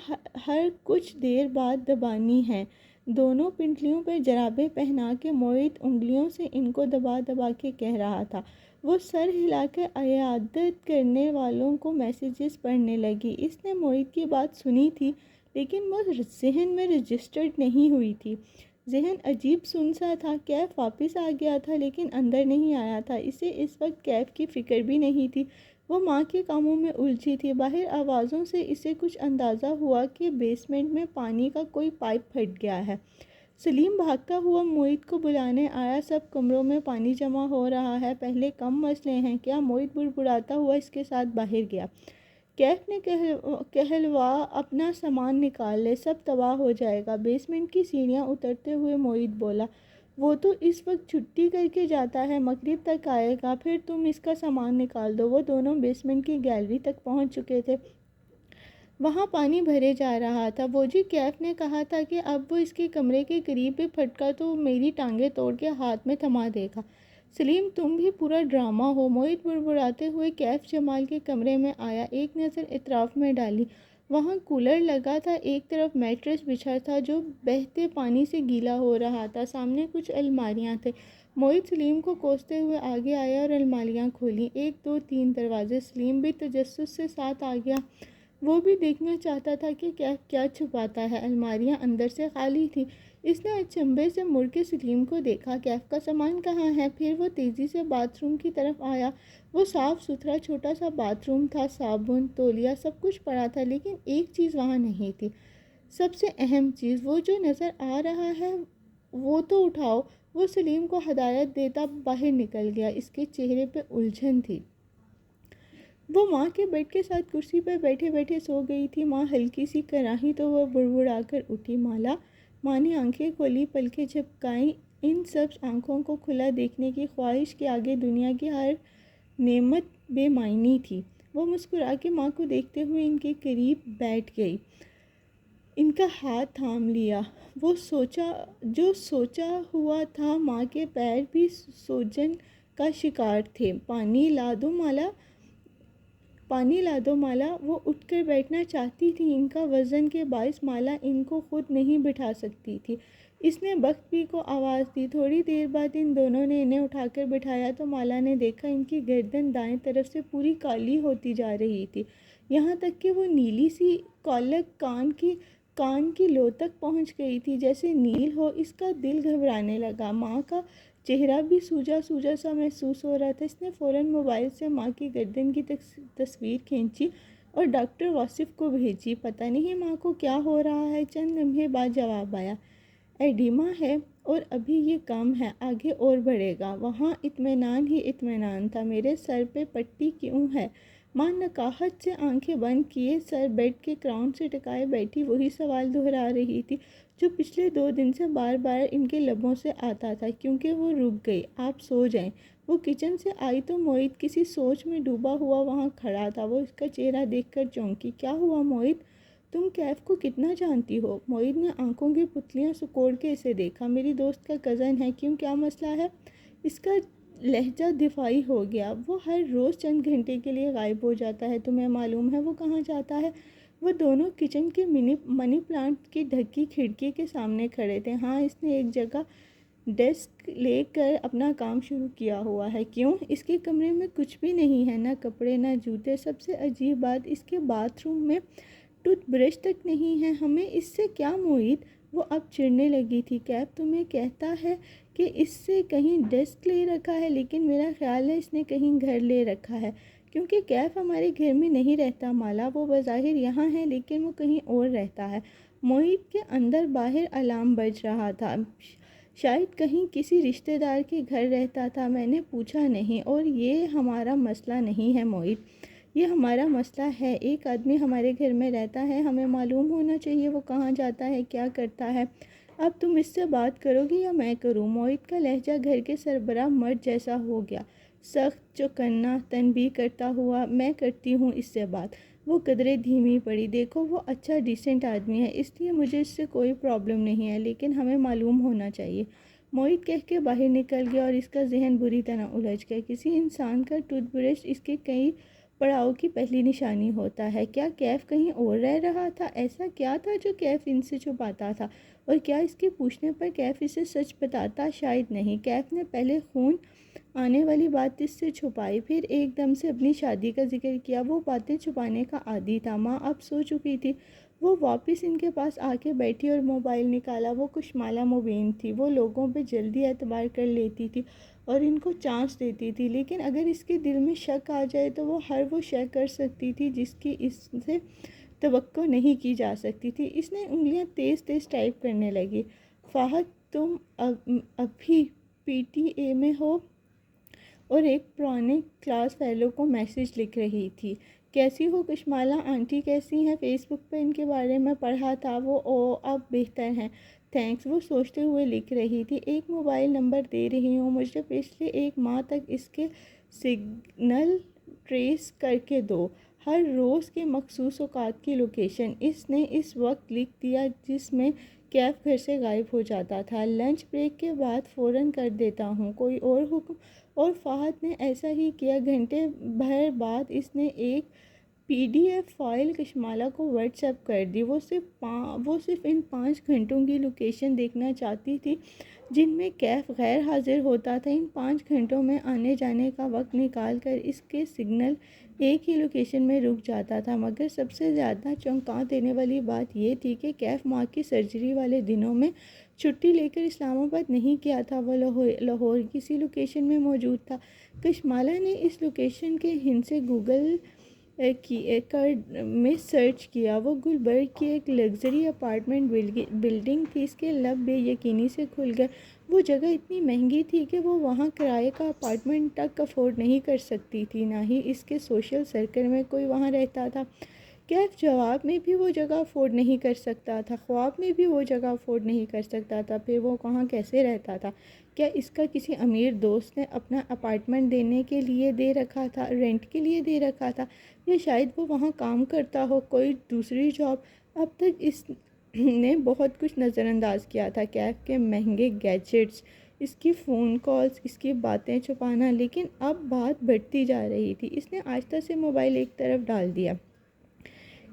ہر کچھ دیر بعد دبانی ہیں۔ دونوں پنڈلیوں پر جرابیں پہنا کے معید انگلیوں سے ان کو دبا دبا کے کہہ رہا تھا۔ وہ سر ہلا کر عیادت کرنے والوں کو میسیجز پڑھنے لگی۔ اس نے معید کی بات سنی تھی لیکن وہ ذہن میں رجسٹرڈ نہیں ہوئی تھی۔ ذہن عجیب سن سا تھا۔ کیف واپس آ گیا تھا لیکن اندر نہیں آیا تھا، اسے اس وقت کیف کی فکر بھی نہیں تھی، وہ ماں کے کاموں میں الجھی تھی۔ باہر آوازوں سے اسے کچھ اندازہ ہوا کہ بیسمنٹ میں پانی کا کوئی پائپ پھٹ گیا ہے۔ سلیم بھاگتا ہوا معید کو بلانے آیا، سب کمروں میں پانی جمع ہو رہا ہے، پہلے کم مسئلے ہیں کیا؟ معید بڑبڑاتا ہوا اس کے ساتھ باہر گیا۔ کیف نے کہلوا اپنا سامان نکال لے، سب تباہ ہو جائے گا۔ بیسمنٹ کی سیڑھیاں اترتے ہوئے معید بولا، وہ تو اس وقت چھٹی کر کے جاتا ہے، مغرب تک آئے گا، پھر تم اس کا سامان نکال دو۔ وہ دونوں بیسمنٹ کی گیلری تک پہنچ چکے تھے، وہاں پانی بھرے جا رہا تھا۔ وہ جی کیف نے کہا تھا کہ اب وہ اس کے کمرے کے قریب بھی پھٹکا تو میری ٹانگیں توڑ کے ہاتھ میں تھما دے گا۔ سلیم تم بھی پورا ڈرامہ ہو، معید بڑبڑاتے ہوئے کیف جمال کے کمرے میں آیا، ایک نظر اطراف میں ڈالی، وہاں کولر لگا تھا، ایک طرف میٹرس بچھا تھا جو بہتے پانی سے گیلا ہو رہا تھا، سامنے کچھ الماریاں تھے۔ معید سلیم کو کوستے ہوئے آگے آیا اور الماریاں کھولیں، 1 2 3 دروازے۔ سلیم بھی تجسس سے ساتھ آ گیا، وہ بھی دیکھنا چاہتا تھا کہ کیف کیا چھپاتا ہے۔ الماریاں اندر سے خالی تھی، اس نے اچنبھے سے مڑ کے سلیم کو دیکھا۔ کیف کا سامان کہاں ہے؟ پھر وہ تیزی سے باتھ روم کی طرف آیا۔ وہ صاف ستھرا چھوٹا سا باتھ روم تھا، صابن، تولیہ سب کچھ پڑا تھا، لیکن ایک چیز وہاں نہیں تھی، سب سے اہم چیز۔ وہ جو نظر آ رہا ہے وہ تو اٹھاؤ۔ وہ سلیم کو ہدایت دیتا باہر نکل گیا۔ اس کے چہرے پہ الجھن تھی۔ وہ ماں کے بیڈ کے ساتھ کرسی پر بیٹھے بیٹھے سو گئی تھی۔ ماں ہلکی سی کراہی تو وہ بڑبڑا کر اٹھی، مالا۔ ماں نے آنکھیں کھولی، پلکیں جھپکائیں۔ ان سب آنکھوں کو کھلا دیکھنے کی خواہش کے آگے دنیا کی ہر نعمت بے معنی تھی۔ وہ مسکرا کے ماں کو دیکھتے ہوئے ان کے قریب بیٹھ گئی، ان کا ہاتھ تھام لیا۔ وہ جو سوچا ہوا تھا، ماں کے پیر بھی سوجن کا شکار تھے۔ پانی لا دو مالا، پانی لا دو مالا۔ وہ اٹھ کر بیٹھنا چاہتی تھی، ان کا وزن کے باعث مالا ان کو خود نہیں بٹھا سکتی تھی۔ اس نے بخت کو آواز دی۔ تھوڑی دیر بعد ان دونوں نے انہیں اٹھا کر بٹھایا تو مالا نے دیکھا ان کی گردن دائیں طرف سے پوری کالی ہوتی جا رہی تھی، یہاں تک کہ وہ نیلی سی کولک کان کی لو تک پہنچ گئی تھی، جیسے نیل ہو۔ اس کا دل گھبرانے لگا۔ ماں کا چہرہ بھی سوجا سوجا سا محسوس ہو رہا تھا۔ اس نے فوراً موبائل سے ماں کی گردن کی تصویر کھینچی اور ڈاکٹر واصف کو بھیجی۔ پتہ نہیں ماں کو کیا ہو رہا ہے۔ چند لمحے بعد جواب آیا، ایڈیما ہے اور ابھی یہ کم ہے، آگے اور بڑھے گا۔ وہاں اطمینان ہی اطمینان تھا۔ میرے سر پہ پٹی کیوں ہے؟ ماں نکاہت سے آنکھیں بند کیے سر بیڈ کے کراؤن سے ٹکائے بیٹھی وہی سوال دہرا رہی تھی جو پچھلے 2 دن سے بار بار ان کے لبوں سے آتا تھا۔ کیونکہ وہ رک گئی۔ آپ سو جائیں۔ وہ کچن سے آئی تو موہت کسی سوچ میں ڈوبا ہوا وہاں کھڑا تھا۔ وہ اس کا چہرہ دیکھ کر چونکی۔ کیا ہوا موہت؟ تم کیف کو کتنا جانتی ہو؟ موہت نے آنکھوں کی پتلیاں سکوڑ کے اسے دیکھا۔ میری دوست کا کزن ہے۔ کیوں، کیا مسئلہ ہے؟ اس کا لہجہ دفاعی ہو گیا۔ وہ ہر روز چند گھنٹے کے لیے غائب ہو جاتا ہے۔ تمہیں معلوم ہے وہ کہاں جاتا ہے؟ وہ دونوں کچن کے منی پلانٹ کی ڈھکی کھڑکی کے سامنے کھڑے تھے۔ ہاں، اس نے ایک جگہ ڈیسک لے کر اپنا کام شروع کیا ہوا ہے۔ کیوں؟ اس کے کمرے میں کچھ بھی نہیں ہے، نہ کپڑے نہ جوتے۔ سب سے عجیب بات، اس کے باتھ روم میں ٹوتھ برش تک نہیں ہے۔ ہمیں اس سے کیا موہت؟ وہ اب چڑھنے لگی تھی۔ کیف تمہیں کہتا ہے کہ اس سے کہیں ڈیسک لے رکھا ہے، لیکن میرا خیال ہے اس نے کہیں گھر لے رکھا ہے، کیونکہ کیف ہمارے گھر میں نہیں رہتا مالا۔ وہ بظاہر یہاں ہے لیکن وہ کہیں اور رہتا ہے۔ موہت کے اندر باہر الارم بج رہا تھا۔ شاید کہیں کسی رشتہ دار کے گھر رہتا تھا، میں نے پوچھا نہیں۔ اور یہ ہمارا مسئلہ نہیں ہے موہت، یہ ہمارا مسئلہ ہے۔ ایک آدمی ہمارے گھر میں رہتا ہے، ہمیں معلوم ہونا چاہیے وہ کہاں جاتا ہے، کیا کرتا ہے۔ اب تم اس سے بات کرو گی یا میں کروں؟ موہت کا لہجہ گھر کے سربراہ مرد جیسا ہو گیا، سخت، چوکنا، تنبیہ کرتا ہوا۔ میں کرتی ہوں اس سے بات۔ وہ قدرے دھیمی پڑی۔ دیکھو وہ اچھا ڈیسنٹ آدمی ہے، اس لیے مجھے اس سے کوئی پرابلم نہیں ہے، لیکن ہمیں معلوم ہونا چاہیے۔ موہت کہہ کے باہر نکل گیا اور اس کا ذہن بری طرح الجھ گیا۔ کسی انسان کا ٹوتھ برش اس کے کئی پڑاؤ کی پہلی نشانی ہوتا ہے۔ کیا کیف کہیں اور رہ رہا تھا؟ ایسا کیا تھا جو کیف ان سے چھپاتا تھا؟ اور کیا اس کے پوچھنے پر کیف اسے سچ بتاتا؟ شاید نہیں۔ کیف نے پہلے خون آنے والی بات اس سے چھپائی، پھر ایک دم سے اپنی شادی کا ذکر کیا۔ وہ باتیں چھپانے کا عادی تھا۔ ماں اب سو چکی تھی۔ وہ واپس ان کے پاس آ کے بیٹھی اور موبائل نکالا۔ وہ کشمالہ مبین تھی۔ وہ لوگوں پہ جلدی اعتبار کر لیتی تھی اور ان کو چانس دیتی تھی، لیکن اگر اس کے دل میں شک آ جائے تو وہ ہر وہ شے کر سکتی تھی جس کی اس سے توقع نہیں کی جا سکتی تھی۔ اس نے انگلیاں تیز تیز ٹائپ کرنے لگی۔ فہد، تم ابھی پی ٹی اے میں ہو؟ اور ایک پرانے کلاس فیلو کو میسج لکھ رہی تھی۔ کیسی ہو کشمالہ؟ آنٹی کیسی ہیں؟ فیس بک پہ ان کے بارے میں پڑھا تھا۔ وہ اب بہتر ہیں، تھینکس۔ وہ سوچتے ہوئے لکھ رہی تھی، ایک موبائل نمبر دے رہی ہوں، مجھے پچھلے 1 ماہ تک اس کے سگنل ٹریس کر کے دو، ہر روز کے مخصوص اوقات کی لوکیشن۔ اس نے اس وقت لکھ دیا جس میں کیف گھر سے غائب ہو جاتا تھا۔ لنچ بریک کے بعد فوراً کر دیتا ہوں۔ کوئی اور حکم؟ اور فہد نے ایسا ہی کیا۔ گھنٹے بھر بعد اس نے ایک PDF فائل کشمالہ کو واٹس ایپ کر دی۔ وہ صرف ان 5 گھنٹوں کی لوکیشن دیکھنا چاہتی تھی جن میں کیف غیر حاضر ہوتا تھا۔ ان 5 گھنٹوں میں آنے جانے کا وقت نکال کر اس کے سگنل ایک ہی لوکیشن میں رک جاتا تھا، مگر سب سے زیادہ چونکا دینے والی بات یہ تھی کہ کیف ماں کی سرجری والے دنوں میں چھٹی لے کر اسلام آباد نہیں گیا تھا، وہ لاہور کسی لوکیشن میں موجود تھا۔ کشمالہ نے اس لوکیشن کے ہند سے گوگل میں سرچ کیا۔ وہ گلبرگ کی ایک لگژری اپارٹمنٹ بلڈنگ تھی۔ اس کے لب بے یقینی سے کھل گئے۔ وہ جگہ اتنی مہنگی تھی کہ وہ وہاں کرائے کا اپارٹمنٹ تک افورڈ نہیں کر سکتی تھی، نہ ہی اس کے سوشل سرکل میں کوئی وہاں رہتا تھا۔ کیف جواب میں بھی وہ جگہ افورڈ نہیں کر سکتا تھا، خواب میں بھی وہ جگہ افورڈ نہیں کر سکتا تھا۔ پھر وہ کہاں کیسے رہتا تھا؟ کیا اس کا کسی امیر دوست نے اپنا اپارٹمنٹ دینے کے لیے دے رکھا تھا، رینٹ کے لیے دے رکھا تھا، یا شاید وہ وہاں کام کرتا ہو، کوئی دوسری جاب؟ اب تک اس نے بہت کچھ نظر انداز کیا تھا، کیف کے مہنگے گیجٹس، اس کی فون کالز، اس کی باتیں چھپانا، لیکن اب بات بڑھتی جا رہی تھی۔ اس نے آہستہ سے موبائل ایک طرف ڈال دیا۔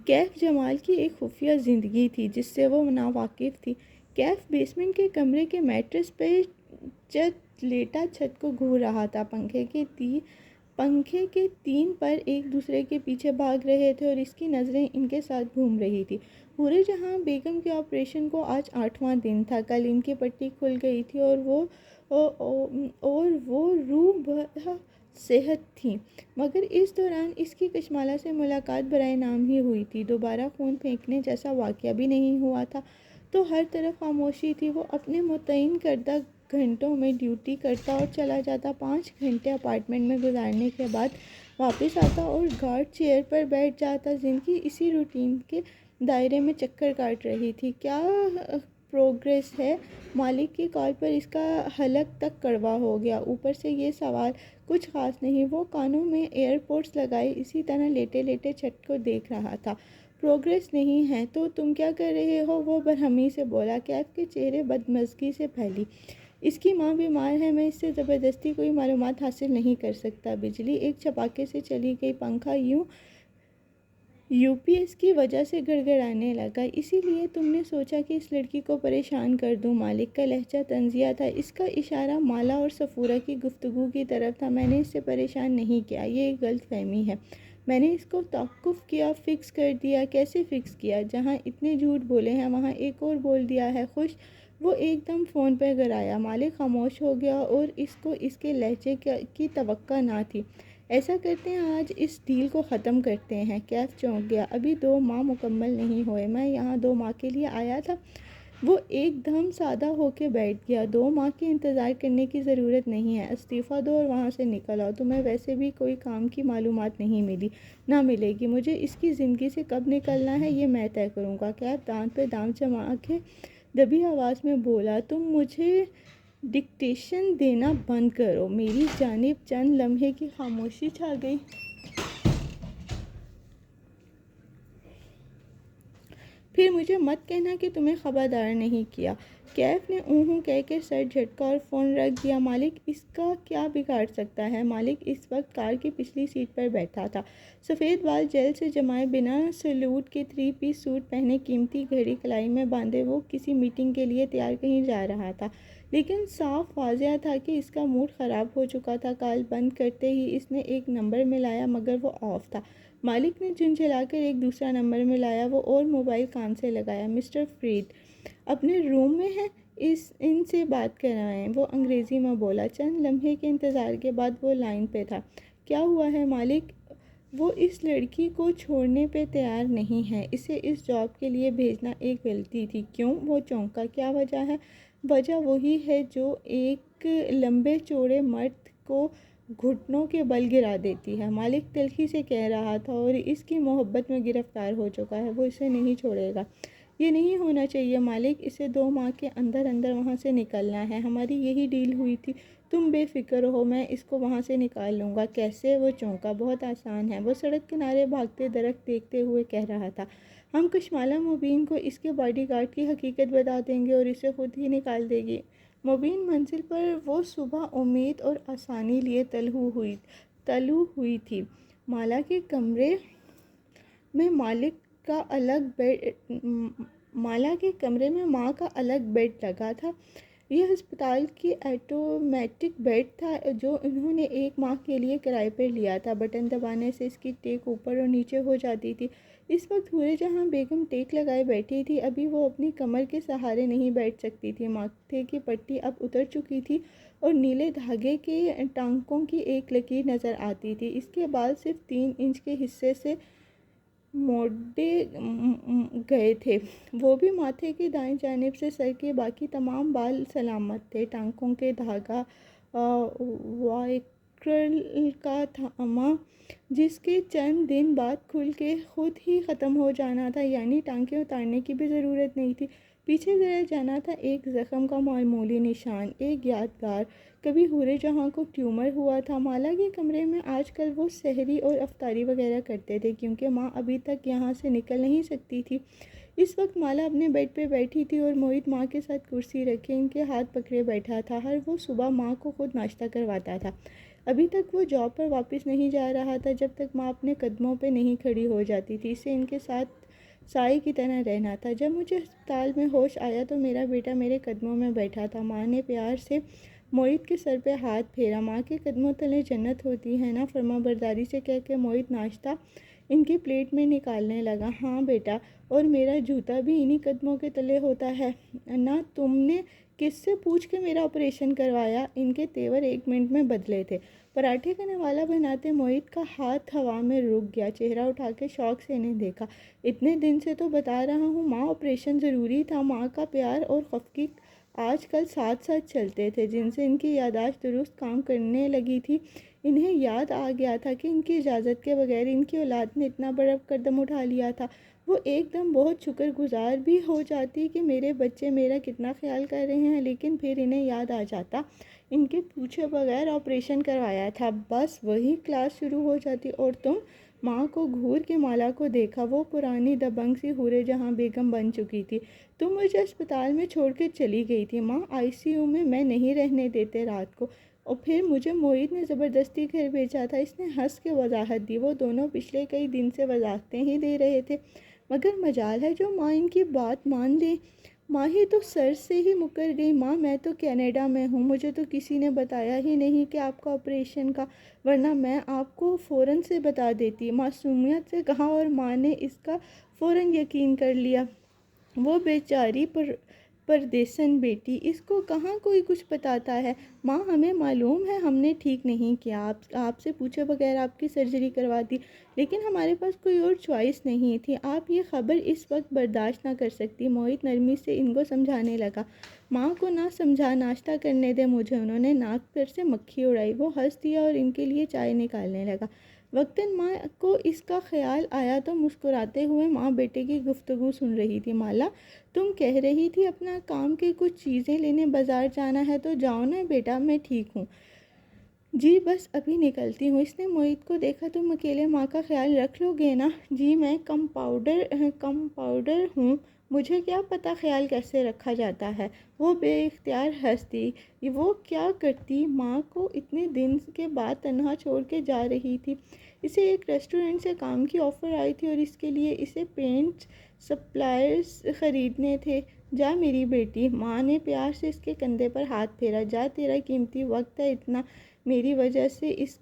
کیف جمال کی ایک خفیہ زندگی تھی جس سے وہ ناواقف تھی۔ کیف بیسمنٹ کے کمرے کے میٹرس پہ لیٹا چھت کو گھور رہا تھا۔ پنکھے کے تین پر ایک دوسرے کے پیچھے بھاگ رہے تھے اور اس کی نظریں ان کے ساتھ گھوم رہی تھی۔ پورے جہاں بیگم کے آپریشن کو آج 8واں دن تھا۔ کل ان کی پٹی کھل گئی تھی اور وہ روح بھر صحت تھی، مگر اس دوران اس کی کشمالہ سے ملاقات برائے نام ہی ہوئی تھی۔ دوبارہ خون پھینکنے جیسا واقعہ بھی نہیں ہوا تھا، تو ہر طرف خاموشی تھی۔ وہ اپنے متعین کردہ گھنٹوں میں ڈیوٹی کرتا اور چلا جاتا۔ 5 گھنٹے اپارٹمنٹ میں گزارنے کے بعد واپس آتا اور گارڈ چیئر پر بیٹھ جاتا۔ زندگی اسی روٹین کے دائرے میں چکر کاٹ رہی تھی۔ کیا پروگریس ہے؟ مالک کی کال پر اس کا حلق تک کڑوا ہو گیا۔ اوپر سے یہ سوال کچھ خاص نہیں۔ وہ کانوں میں ایئر پوڈس لگائے اسی طرح لیٹے لیٹے چھت کو دیکھ رہا تھا۔ پروگریس نہیں ہے تو تم کیا کر رہے ہو؟ وہ برہمی سے بولا۔ کیف کے چہرے بدمزگی سے پھیلی۔ اس کی ماں بیمار ہے، میں اس سے زبردستی کوئی معلومات حاصل نہیں کر سکتا۔ بجلی ایک چھپاکے سے چلی گئی۔ پنکھا یو پی ایس کی وجہ سے گڑگڑانے لگا۔ اسی لیے تم نے سوچا کہ اس لڑکی کو پریشان کر دوں؟ مالک کا لہجہ طنزیہ تھا۔ اس کا اشارہ مالا اور صفورہ کی گفتگو کی طرف تھا۔ میں نے اس سے پریشان نہیں کیا، یہ ایک غلط فہمی ہے۔ میں نے اس کو توقف کیا، فکس کر دیا۔ کیسے فکس کیا؟ جہاں اتنے جھوٹ بولے ہیں وہاں ایک اور بول دیا ہے۔ خوش؟ وہ ایک دم فون پہ گرایا۔ مالک خاموش ہو گیا اور اس کو اس کے لہجے کی توقع نہ تھی۔ ایسا کرتے ہیں، آج اس ڈیل کو ختم کرتے ہیں۔ کیف چونک گیا۔ ابھی 2 ماہ مکمل نہیں ہوئے، میں یہاں 2 ماہ کے لیے آیا تھا۔ وہ ایک دم سادہ ہو کے بیٹھ گیا۔ 2 ماہ کے انتظار کرنے کی ضرورت نہیں ہے، استعفیٰ دو اور وہاں سے نکل آؤ۔ تمہیں ویسے بھی کوئی کام کی معلومات نہیں ملی، نہ ملے گی۔ مجھے اس کی زندگی سے کب نکلنا ہے یہ میں طے کروں گا۔ کیف دانت پہ دانت جما کے دبی آواز میں بولا، تم مجھے ڈکٹیشن دینا بند کرو۔ میری جانب چند لمحے کی خاموشی چھا گئی۔ پھر مجھے مت کہنا کہ تمہیں خبردار نہیں کیا۔ کیف نے اونہوں کہہ کے سر جھٹکا اور فون رکھ دیا۔ مالک اس کا کیا بگاڑ سکتا ہے؟ مالک اس وقت کار کی پچھلی سیٹ پر بیٹھا تھا۔ سفید بال جیل سے جمائے، بنا سلوٹ کے 3 پیس سوٹ پہنے، قیمتی گھڑی کلائی میں باندھے وہ کسی میٹنگ کے لیے تیار کہیں جا رہا تھا، لیکن صاف واضح تھا کہ اس کا موڈ خراب ہو چکا تھا۔ کال بند کرتے ہی اس نے ایک نمبر ملایا مگر وہ آف تھا۔ مالک نے جھنجھلا کر ایک دوسرا نمبر ملایا، وہ اور موبائل کان سے لگایا۔ مسٹر فرید اپنے روم میں ہیں، ان سے بات کرائیں، وہ انگریزی میں بولا۔ چند لمحے کے انتظار کے بعد وہ لائن پہ تھا۔ کیا ہوا ہے مالک؟ وہ اس لڑکی کو چھوڑنے پہ تیار نہیں ہے، اسے اس جاب کے لیے بھیجنا ایک غلطی تھی۔ کیوں؟ وہ چونکا۔ کیا وجہ ہے؟ وجہ وہی ہے جو ایک لمبے چوڑے مرد کو گھٹنوں کے بل گرا دیتی ہے، مالک تلخی سے کہہ رہا تھا، اور اس کی محبت میں گرفتار ہو چکا ہے۔ وہ اسے نہیں چھوڑے گا۔ یہ نہیں ہونا چاہیے مالک، اسے 2 ماہ کے اندر وہاں سے نکلنا ہے۔ ہماری یہی ڈیل ہوئی تھی، تم بے فکر ہو، میں اس کو وہاں سے نکال لوں گا۔ کیسے؟ وہ چونکا۔ بہت آسان ہے، وہ سڑک کنارے بھاگتے درخت دیکھتے ہوئے کہہ رہا تھا۔ ہم کشمالہ مبین کو اس کے باڈی گارڈ کی حقیقت بتا دیں گے اور اسے خود ہی نکال دے گی۔ مبین منزل پر وہ صبح امید اور آسانی لیے طلوع ہوئی تھی۔ مالا کے کمرے میں ماں کا الگ بیڈ لگا تھا، یہ ہسپتال کی آٹومیٹک بیڈ تھا جو انہوں نے 1 ماہ کے لیے کرائے پر لیا تھا۔ بٹن دبانے سے اس کی ٹیک اوپر اور نیچے ہو جاتی تھی۔ اس وقت حورِ جہاں بیگم ٹیک لگائے بیٹھی تھی۔ ابھی وہ اپنی کمر کے سہارے نہیں بیٹھ سکتی تھی۔ ماتھے کی پٹی اب اتر چکی تھی اور نیلے دھاگے کے ٹانکوں کی ایک لکیر نظر آتی تھی۔ اس کے بال صرف 3 انچ کے حصے سے موڑے گئے تھے، وہ بھی ماتھے کی دائیں جانب سے۔ سر کے باقی تمام بال سلامت تھے۔ ٹانکوں کے دھاگا وائکرل کا تھا جس کے چند دن بعد کھل کے خود ہی ختم ہو جانا تھا، یعنی ٹانکیں اتارنے کی بھی ضرورت نہیں تھی۔ پیچھے ذرا جانا تھا، ایک زخم کا معمولی نشان، ایک یادگار۔ کبھی حورِ جہاں کو ٹیومر ہوا تھا۔ مالا کے کمرے میں آج کل وہ سحری اور افطاری وغیرہ کرتے تھے کیونکہ ماں ابھی تک یہاں سے نکل نہیں سکتی تھی۔ اس وقت مالا اپنے بیڈ پہ بیٹھی تھی اور موہت ماں کے ساتھ کرسی رکھے ان کے ہاتھ پکڑے بیٹھا تھا۔ ہر وہ صبح ماں کو خود ناشتہ کرواتا تھا۔ ابھی تک وہ جاب پر واپس نہیں جا رہا تھا جب تک ماں اپنے قدموں پہ نہیں کھڑی ہو جاتی تھی۔ اسے ان کے ساتھ سائے کی طرح رہنا تھا۔ جب مجھے ہسپتال میں ہوش آیا تو میرا بیٹا میرے قدموں میں بیٹھا تھا۔ ماں نے پیار سے موہت کے سر پہ ہاتھ پھیرا۔ ماں کے قدموں تلے جنت ہوتی ہے نا، فرمانبرداری سے کہہ کے موہت ناشتہ ان کی پلیٹ میں نکالنے لگا۔ ہاں بیٹا، اور میرا جوتا بھی انہی قدموں کے تلے ہوتا ہے نا۔ تم نے کس سے پوچھ کے میرا آپریشن کروایا؟ ان کے تیور 1 منٹ میں بدلے تھے۔ پراٹھے کا نوالا بناتے موہت کا ہاتھ ہوا میں رک گیا۔ چہرہ اٹھا کے شوق سے انہیں دیکھا۔ اتنے دن سے تو بتا رہا ہوں ماں، آپریشن ضروری تھا۔ ماں کا پیار اور خفگی آج کل ساتھ ساتھ چلتے تھے، جن سے ان کی یادداشت درست کام کرنے لگی تھی۔ انہیں یاد آ گیا تھا کہ ان کی اجازت کے بغیر ان کی اولاد نے اتنا بڑا قدم اٹھا لیا تھا۔ وہ ایک دم بہت شکر گزار بھی ہو جاتی کہ میرے بچے میرا کتنا خیال کر رہے ہیں، لیکن پھر انہیں یاد آ جاتا ان کے پوچھے بغیر آپریشن کروایا تھا۔ بس وہی کلاس شروع ہو جاتی اور تم۔ ماں کو گھور کے مالا کو دیکھا۔ وہ پرانی دبنگ سی حورِ جہاں بیگم بن چکی تھی۔ تم مجھے اسپتال میں چھوڑ کے چلی گئی تھی ماں، ICU میں نہیں رہنے دیتے رات کو، اور پھر مجھے موہت نے زبردستی گھر بھیجا تھا۔ اس نے ہنس کے وضاحت دی۔ وہ دونوں پچھلے کئی دن سے وضاحتیں ہی دے رہے تھے، مگر مجال ہے جو ماں ان کی بات مان لے۔ ماں ہی تو سر سے ہی مکر گئی۔ ماں، میں تو کینیڈا میں ہوں، مجھے تو کسی نے بتایا ہی نہیں کہ آپ کا آپریشن کا، ورنہ میں آپ کو فوراً سے بتا دیتی، معصومیت سے کہا، اور ماں نے اس کا فوراً یقین کر لیا۔ وہ بیچاری پردیسن بیٹی، اس کو کہاں کوئی کچھ بتاتا ہے۔ ماں، ہمیں معلوم ہے ہم نے ٹھیک نہیں کیا، آپ سے پوچھے بغیر آپ کی سرجری کروا دی، لیکن ہمارے پاس کوئی اور چوائس نہیں تھی۔ آپ یہ خبر اس وقت برداشت نہ کر سکتی۔ موہت نرمی سے ان کو سمجھانے لگا۔ ماں کو نہ سمجھا، ناشتہ کرنے دے مجھے۔ انہوں نے ناک پر سے مکھی اڑائی۔ وہ ہنس دیا اور ان کے لیے چائے نکالنے لگا۔ وقتاً ماں کو اس کا خیال آیا تو مسکراتے ہوئے ماں بیٹے کی گفتگو سن رہی تھی۔ مالا، تم کہہ رہی تھی اپنا کام کے کچھ چیزیں لینے بازار جانا ہے، تو جاؤ نا بیٹا، میں ٹھیک ہوں۔ جی بس ابھی نکلتی ہوں۔ اس نے موہت کو دیکھا۔ تم اکیلے ماں کا خیال رکھ لو گے نا؟ جی میں کمپاؤنڈر ہوں، مجھے کیا پتہ خیال کیسے رکھا جاتا ہے۔ وہ بے اختیار ہنس دی۔ وہ کیا کرتی؟ ماں کو اتنے دن کے بعد تنہا چھوڑ کے جا رہی تھی۔ اسے ایک ریسٹورنٹ سے کام کی آفر آئی تھی اور اس کے لیے اسے پینٹ سپلائرز خریدنے تھے۔ جا میری بیٹی، ماں نے پیار سے اس کے کندھے پر ہاتھ پھیرا۔ جا، تیرا قیمتی وقت ہے اتنا میری وجہ سے اس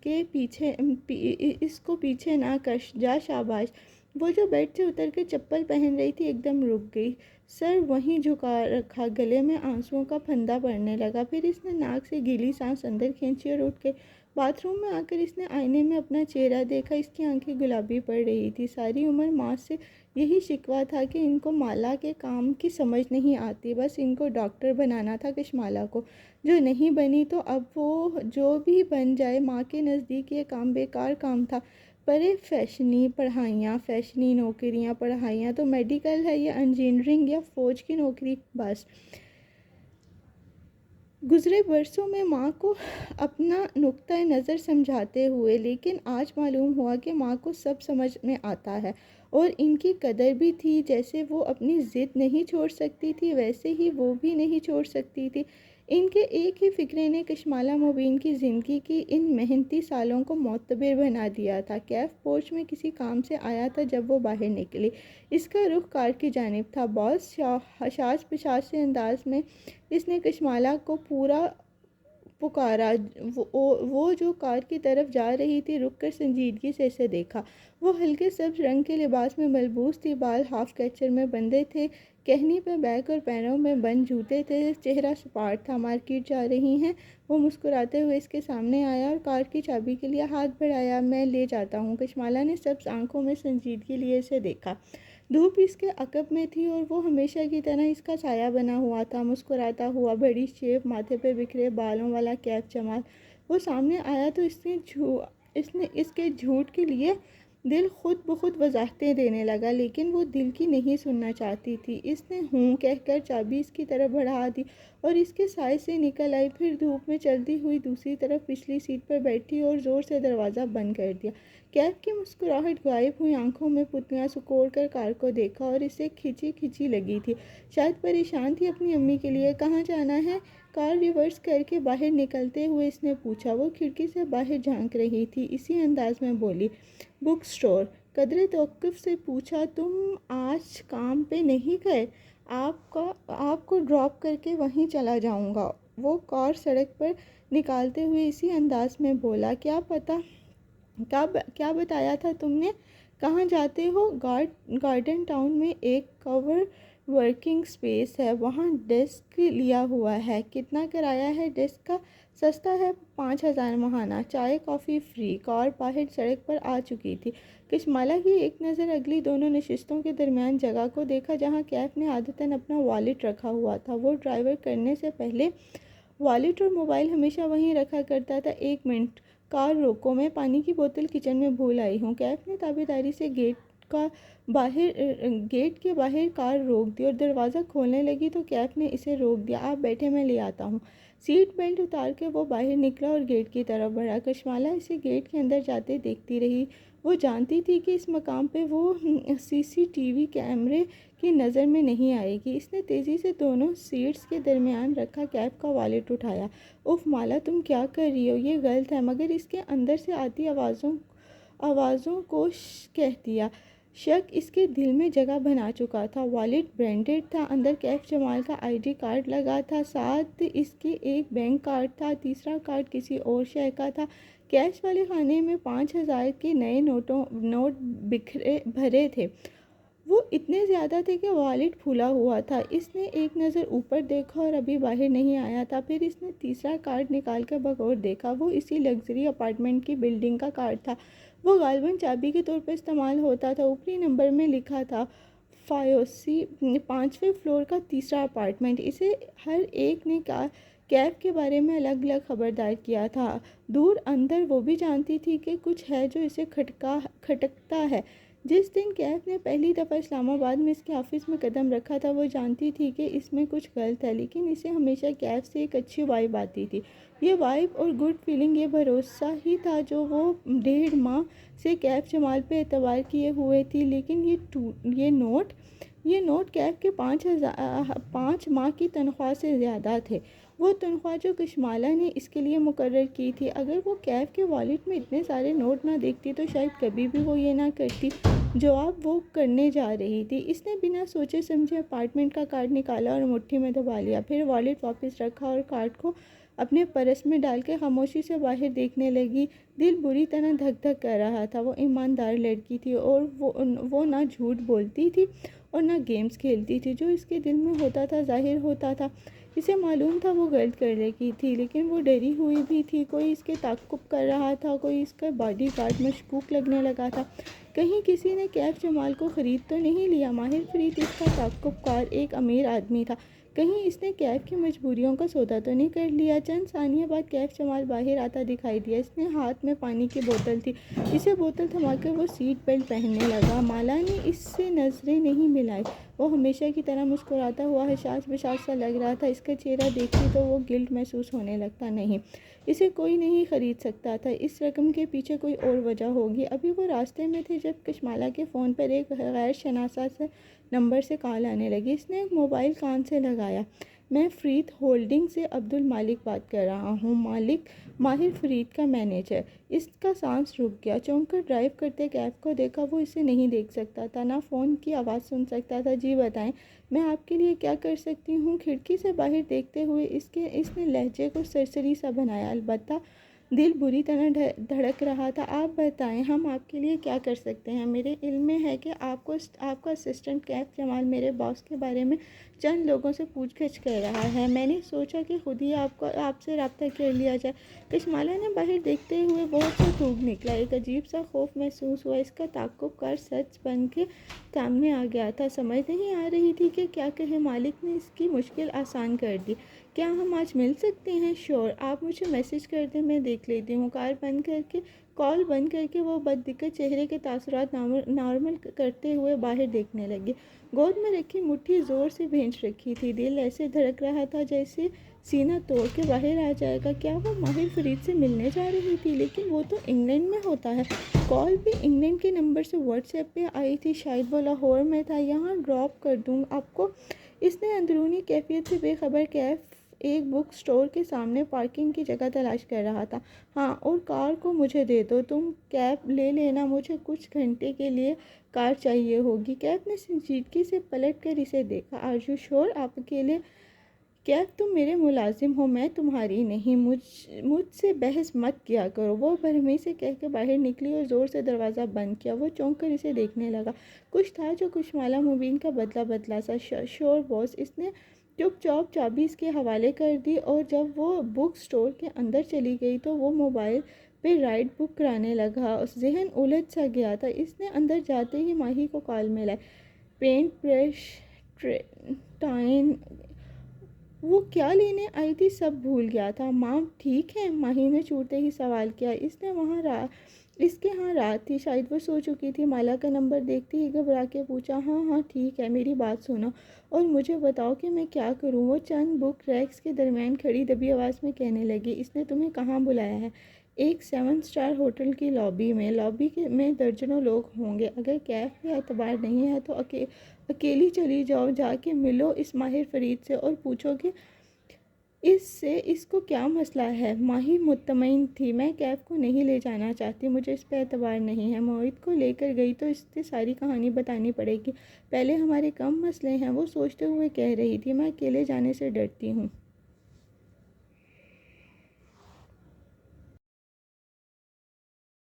کو پیچھے نہ کش۔ جا، شاباش۔ وہ جو بیڈ سے اتر کے چپل پہن رہی تھی ایک دم رک گئی، سر وہیں جھکا رکھا، گلے میں آنسوؤں کا پھندا پڑنے لگا۔ پھر اس نے ناک سے گیلی سانس اندر کھینچی اور اٹھ کے باتھ روم میں آ کر اس نے آئینے میں اپنا چہرہ دیکھا۔ اس کی آنکھیں گلابی پڑ رہی تھی۔ ساری عمر ماں سے یہی شکوہ تھا کہ ان کو مالا کے کام کی سمجھ نہیں آتی، بس ان کو ڈاکٹر بنانا تھا کشمالا کو، جو نہیں بنی تو اب وہ جو بھی بن جائے، ماں کے نزدیک یہ کام بیکار کام تھا۔ پرے فیشنی پڑھائیاں، فیشنی نوکریاں، پڑھائیاں تو میڈیکل ہے یا انجینئرنگ یا فوج کی نوکری، بس۔ گزرے برسوں میں ماں کو اپنا نقطۂ نظر سمجھاتے ہوئے، لیکن آج معلوم ہوا کہ ماں کو سب سمجھ میں آتا ہے اور ان کی قدر بھی تھی۔ جیسے وہ اپنی ضد نہیں چھوڑ سکتی تھی، ویسے ہی وہ بھی نہیں چھوڑ سکتی تھی۔ ان کے ایک ہی فکرے نے کشمالہ مبین کی زندگی کی ان محنتی سالوں کو معتبر بنا دیا تھا۔ کیف پورچ میں کسی کام سے آیا تھا جب وہ باہر نکلی۔ اس کا رخ کار کی جانب تھا۔ بہت حساس پشاس سے انداز میں اس نے کشمالہ کو پورا پکارا۔ وہ جو کار کی طرف جا رہی تھی رک کر سنجیدگی سے اسے دیکھا۔ وہ ہلکے سبز رنگ کے لباس میں ملبوس تھی، بال ہاف کیچر میں بندھے تھے، کہنی پہ بیگ اور پیروں میں بند جوتے تھے، چہرہ سپاٹ تھا۔ مارکیٹ جا رہی ہیں؟ وہ مسکراتے ہوئے اس کے سامنے آیا اور کار کی چابی کے لیے ہاتھ بڑھایا۔ میں لے جاتا ہوں۔ کشمالہ نے سبز آنکھوں میں سنجیدگی لیے اسے دیکھا۔ دھوپ اس کے عقب میں تھی اور وہ ہمیشہ کی طرح اس کا سایہ بنا ہوا تھا۔ مسکراتا ہوا، بڑی شیو، ماتھے پہ بکھرے بالوں والا کیف جمال وہ سامنے آیا تو اس نے اس کے جھوٹ کے لیے دل خود بخود وضاحتیں دینے لگا، لیکن وہ دل کی نہیں سننا چاہتی تھی۔ اس نے ہوں کہہ کر چابی اس کی طرف بڑھا دی اور اس کے سائے سے نکل آئی، پھر دھوپ میں چلتی ہوئی دوسری طرف پچھلی سیٹ پر بیٹھی اور زور سے دروازہ بند کر دیا۔ کیف کی مسکراہٹ غائب ہوئی آنکھوں میں پتلیاں سکوڑ کر کار کو دیکھا اور اسے کھچی لگی تھی، شاید پریشان تھی اپنی امی کے لیے۔ کہاں جانا ہے؟ کار ریورس کر کے باہر نکلتے ہوئے اس نے پوچھا۔ وہ کھڑکی سے باہر جھانک رہی تھی، اسی انداز میں بولی، بک اسٹور۔ قدرے توقف سے پوچھا، تم آج کام پہ نہیں گئے؟ آپ کو ڈراپ کر کے وہیں چلا جاؤں گا۔ وہ کار سڑک پر نکالتے ہوئے اسی انداز میں بولا، کیا بتایا تھا تم نے؟ کہاں جاتے ہو؟ گارڈن ٹاؤن میں ایک کور ورکنگ سپیس ہے، وہاں ڈیسک لیا ہوا ہے۔ کتنا کرایہ ہے ڈیسک کا؟ سستا ہے، 5,000 ماہانہ، چائے کافی فری۔ کار باہر سڑک پر آ چکی تھی۔ کشمالہ کی ایک نظر اگلی دونوں نشستوں کے درمیان جگہ کو دیکھا جہاں کیف نے عادتاً اپنا والیٹ رکھا ہوا تھا۔ وہ ڈرائیو کرنے سے پہلے والیٹ اور موبائل ہمیشہ وہیں رکھا کرتا تھا۔ 1 منٹ، کار روکو، میں پانی کی بوتل کچن میں بھول آئی ہوں۔ کیف نے تابعداری سے گیٹ کے باہر کار روک دی اور دروازہ کھولنے لگی تو کیف نے اسے روک دیا۔ آپ بیٹھے، میں لے آتا ہوں۔ سیٹ بیلٹ اتار کے وہ باہر نکلا اور گیٹ کی طرف بڑھا۔ کشمالہ اسے گیٹ کے اندر جاتے دیکھتی رہی۔ وہ جانتی تھی کہ اس مقام پہ وہ CCTV کیمرے کی نظر میں نہیں آئے گی۔ اس نے تیزی سے دونوں سیٹس کے درمیان رکھا کیف کا والیٹ اٹھایا۔ اف مالا، تم کیا کر رہی ہو؟ یہ غلط ہے۔ مگر اس کے اندر سے آتی آوازوں کو کہہ دیا۔ شک اس کے دل میں جگہ بنا چکا تھا۔ والیٹ برینڈڈ تھا، اندر کیف جمال کا ID کارڈ لگا تھا، ساتھ اس کے ایک بینک کارڈ تھا، تیسرا کارڈ کسی اور شے کا تھا۔ کیش والے خانے میں 5,000 کے نئے نوٹ بھرے تھے۔ وہ اتنے زیادہ تھے کہ والیٹ پھولا ہوا تھا۔ اس نے ایک نظر اوپر دیکھا اور ابھی باہر نہیں آیا تھا۔ پھر اس نے تیسرا کارڈ نکال کر بغور دیکھا۔ وہ اسی لگژری اپارٹمنٹ کی بلڈنگ کا کارڈ تھا۔ وہ غالباً چابی کے طور پر استعمال ہوتا تھا۔ اوپری نمبر میں لکھا تھا 5ویں فلور کا تیسرا اپارٹمنٹ۔ اسے ہر ایک نے کیف کے بارے میں الگ الگ خبردار کیا تھا۔ دور اندر وہ بھی جانتی تھی کہ کچھ ہے جو اسے کھٹکتا ہے۔ جس دن کیف نے پہلی دفعہ اسلام آباد میں اس کے آفس میں قدم رکھا تھا وہ جانتی تھی کہ اس میں کچھ غلط ہے، لیکن اسے ہمیشہ کیف سے ایک اچھی وائب آتی تھی۔ یہ وائب اور گڈ فیلنگ، یہ بھروسہ ہی تھا جو وہ 1.5 ماہ سے کیف جمال پہ اعتبار کیے ہوئے تھی۔ لیکن یہ نوٹ کیف کے 5 ماہ کی تنخواہ سے زیادہ تھے، وہ تنخواہ جو کشمالہ نے اس کے لیے مقرر کی تھی۔ اگر وہ کیف کے والیٹ میں اتنے سارے نوٹ نہ دیکھتی تو شاید کبھی بھی وہ یہ نہ کرتی جو اب وہ کرنے جا رہی تھی۔ اس نے بنا سوچے سمجھے اپارٹمنٹ کا کارڈ نکالا اور مٹھی میں دبا لیا، پھر والیٹ واپس رکھا اور کارڈ کو اپنے پرس میں ڈال کے خاموشی سے باہر دیکھنے لگی۔ دل بری طرح دھک دھک کر رہا تھا۔ وہ ایماندار لڑکی تھی اور وہ نہ جھوٹ بولتی تھی اور نہ گیمز کھیلتی تھی۔ جو اس کے دل میں ہوتا تھا ظاہر ہوتا تھا۔ اسے معلوم تھا وہ غلط کر رہی تھی، لیکن وہ ڈری ہوئی بھی تھی۔ کوئی اس کے تعقب کر رہا تھا، کوئی اس کا باڈی گارڈ مشکوک لگنے لگا تھا۔ کہیں کسی نے کیف جمال کو خرید تو نہیں لیا؟ ماہر فرید اس کا تعقب کار ایک امیر آدمی تھا۔ کہیں اس نے کیف کی مجبوریوں کا سودا تو نہیں کر لیا؟ چند ثانیے بعد کیف جمال باہر آتا دکھائی دیا۔ اس نے ہاتھ میں پانی کی بوتل تھی۔ اسے بوتل تھما کر وہ سیٹ بیلٹ پہننے لگا۔ مالا نے اس سے نظریں نہیں ملائی۔ وہ ہمیشہ کی طرح مسکراتا ہوا حساس بشاس سا لگ رہا تھا۔ اس کا چہرہ دیکھتی تو وہ گلٹ محسوس ہونے لگتا۔ نہیں، اسے کوئی نہیں خرید سکتا تھا۔ اس رقم کے پیچھے کوئی اور وجہ ہوگی۔ ابھی وہ راستے میں تھے جب کشمالہ کے فون پر ایک غیر شناسا نمبر سے کال آنے لگی۔ اس نے موبائل کان سے لگایا۔ میں فرید ہولڈنگ سے عبد المالک بات کر رہا ہوں۔ مالک ماہر فرید کا مینیجر۔ اس کا سانس رک گیا۔ چونک کر ڈرائیو کرتے کیف کو دیکھا۔ وہ اسے نہیں دیکھ سکتا تھا، نہ فون کی آواز سن سکتا تھا۔ جی بتائیں، میں آپ کے لیے کیا کر سکتی ہوں؟ کھڑکی سے باہر دیکھتے ہوئے اس نے لہجے کو سرسری سا بنایا، البتہ دل بری طرح دھڑک رہا تھا۔ آپ بتائیں، ہم آپ کے لیے کیا کر سکتے ہیں؟ میرے علم میں ہے کہ آپ کا اسسٹنٹ کیف جمال میرے باس کے بارے میں چند لوگوں سے پوچھ گچھ کر رہا ہے۔ میں نے سوچا کہ خود ہی آپ سے رابطہ کر لیا جائے۔ کشمالہ نے باہر دیکھتے ہوئے بہت سا تھوک نکلا۔ ایک عجیب سا خوف محسوس ہوا۔ اس کا تعاقب کار سچ بن کے سامنے آ گیا تھا۔ سمجھ نہیں آ رہی تھی کہ کیا کہے۔ مالک نے اس کی مشکل آسان کر دی۔ کیا ہم آج مل سکتے ہیں؟ شور، آپ مجھے میسج کر دیں، میں دیکھ لیتی ہوں۔ کال بند کر کے وہ بددقت چہرے کے تاثرات نارمل کرتے ہوئے باہر دیکھنے لگے۔ گود میں رکھی مٹھی زور سے بھینچ رکھی تھی۔ دل ایسے دھڑک رہا تھا جیسے سینہ توڑ کے باہر آ جائے گا۔ کیا وہ ماہر فرید سے ملنے جا رہی تھی؟ لیکن وہ تو انگلینڈ میں ہوتا ہے۔ کال بھی انگلینڈ کے نمبر سے واٹس ایپ پہ آئی تھی۔ شاید وہ لاہور میں تھا۔ یہاں ڈراپ کر دوں آپ کو؟ اس نے اندرونی کیفیت سے بے خبر کیف ایک بک سٹور کے سامنے پارکنگ کی جگہ تلاش کر رہا تھا۔ ہاں، اور کار کو مجھے دے دو، تم کیب لے لینا، مجھے کچھ گھنٹے کے لیے کار چاہیے ہوگی۔ کیف نے سنجیدگی سے پلٹ کر اسے دیکھا۔ آر یو شور؟ آپ اکیلے؟ کیف، تم میرے ملازم ہو، میں تمہاری نہیں۔ مجھ سے بحث مت کیا کرو، وہ برہمی سے کہہ کے باہر نکلی اور زور سے دروازہ بند کیا۔ وہ چونک کر اسے دیکھنے لگا۔ کچھ تھا جو کشمالہ مبین کا بدلہ سا۔ شور باس۔ اس نے چپ چاپ چابی اس کے حوالے کر دی اور جب وہ بک سٹور کے اندر چلی گئی تو وہ موبائل پہ رائڈ بک کرانے لگا۔ ذہن الجھ سا گیا تھا۔ اس نے اندر جاتے ہی ماہی کو کال ملائی۔ پینٹ برش، ٹائن، وہ کیا لینے آئی تھی سب بھول گیا تھا۔ ماں ٹھیک ہے؟ ماہی نے چورتے ہی سوال کیا۔ اس کے ہاں رات تھی، شاید وہ سو چکی تھی۔ مالا کا نمبر دیکھتے ہی گھبرا کے پوچھا، ہاں ٹھیک ہے، میری بات سنو اور مجھے بتاؤ کہ میں کیا کروں؟ وہ چند بک ریکس کے درمیان کھڑی دبی آواز میں کہنے لگی۔ اس نے تمہیں کہاں بلایا ہے؟ ایک 7 اسٹار ہوٹل کی لابی میں۔ لابی میں درجنوں لوگ ہوں گے۔ اگر کیف پہ اعتبار نہیں ہے تو اکیلی چلی جاؤ، جا کے ملو اس ماہر فرید سے اور پوچھو کہ اس کو کیا مسئلہ ہے۔ ماہی مطمئن تھی، میں کیف کو نہیں لے جانا چاہتی، مجھے اس پہ اعتبار نہیں ہے۔ موعد کو لے کر گئی تو اس سے ساری کہانی بتانی پڑے گی۔ پہلے ہمارے کم مسئلے ہیں، وہ سوچتے ہوئے کہہ رہی تھی۔ میں اکیلے جانے سے ڈرتی ہوں۔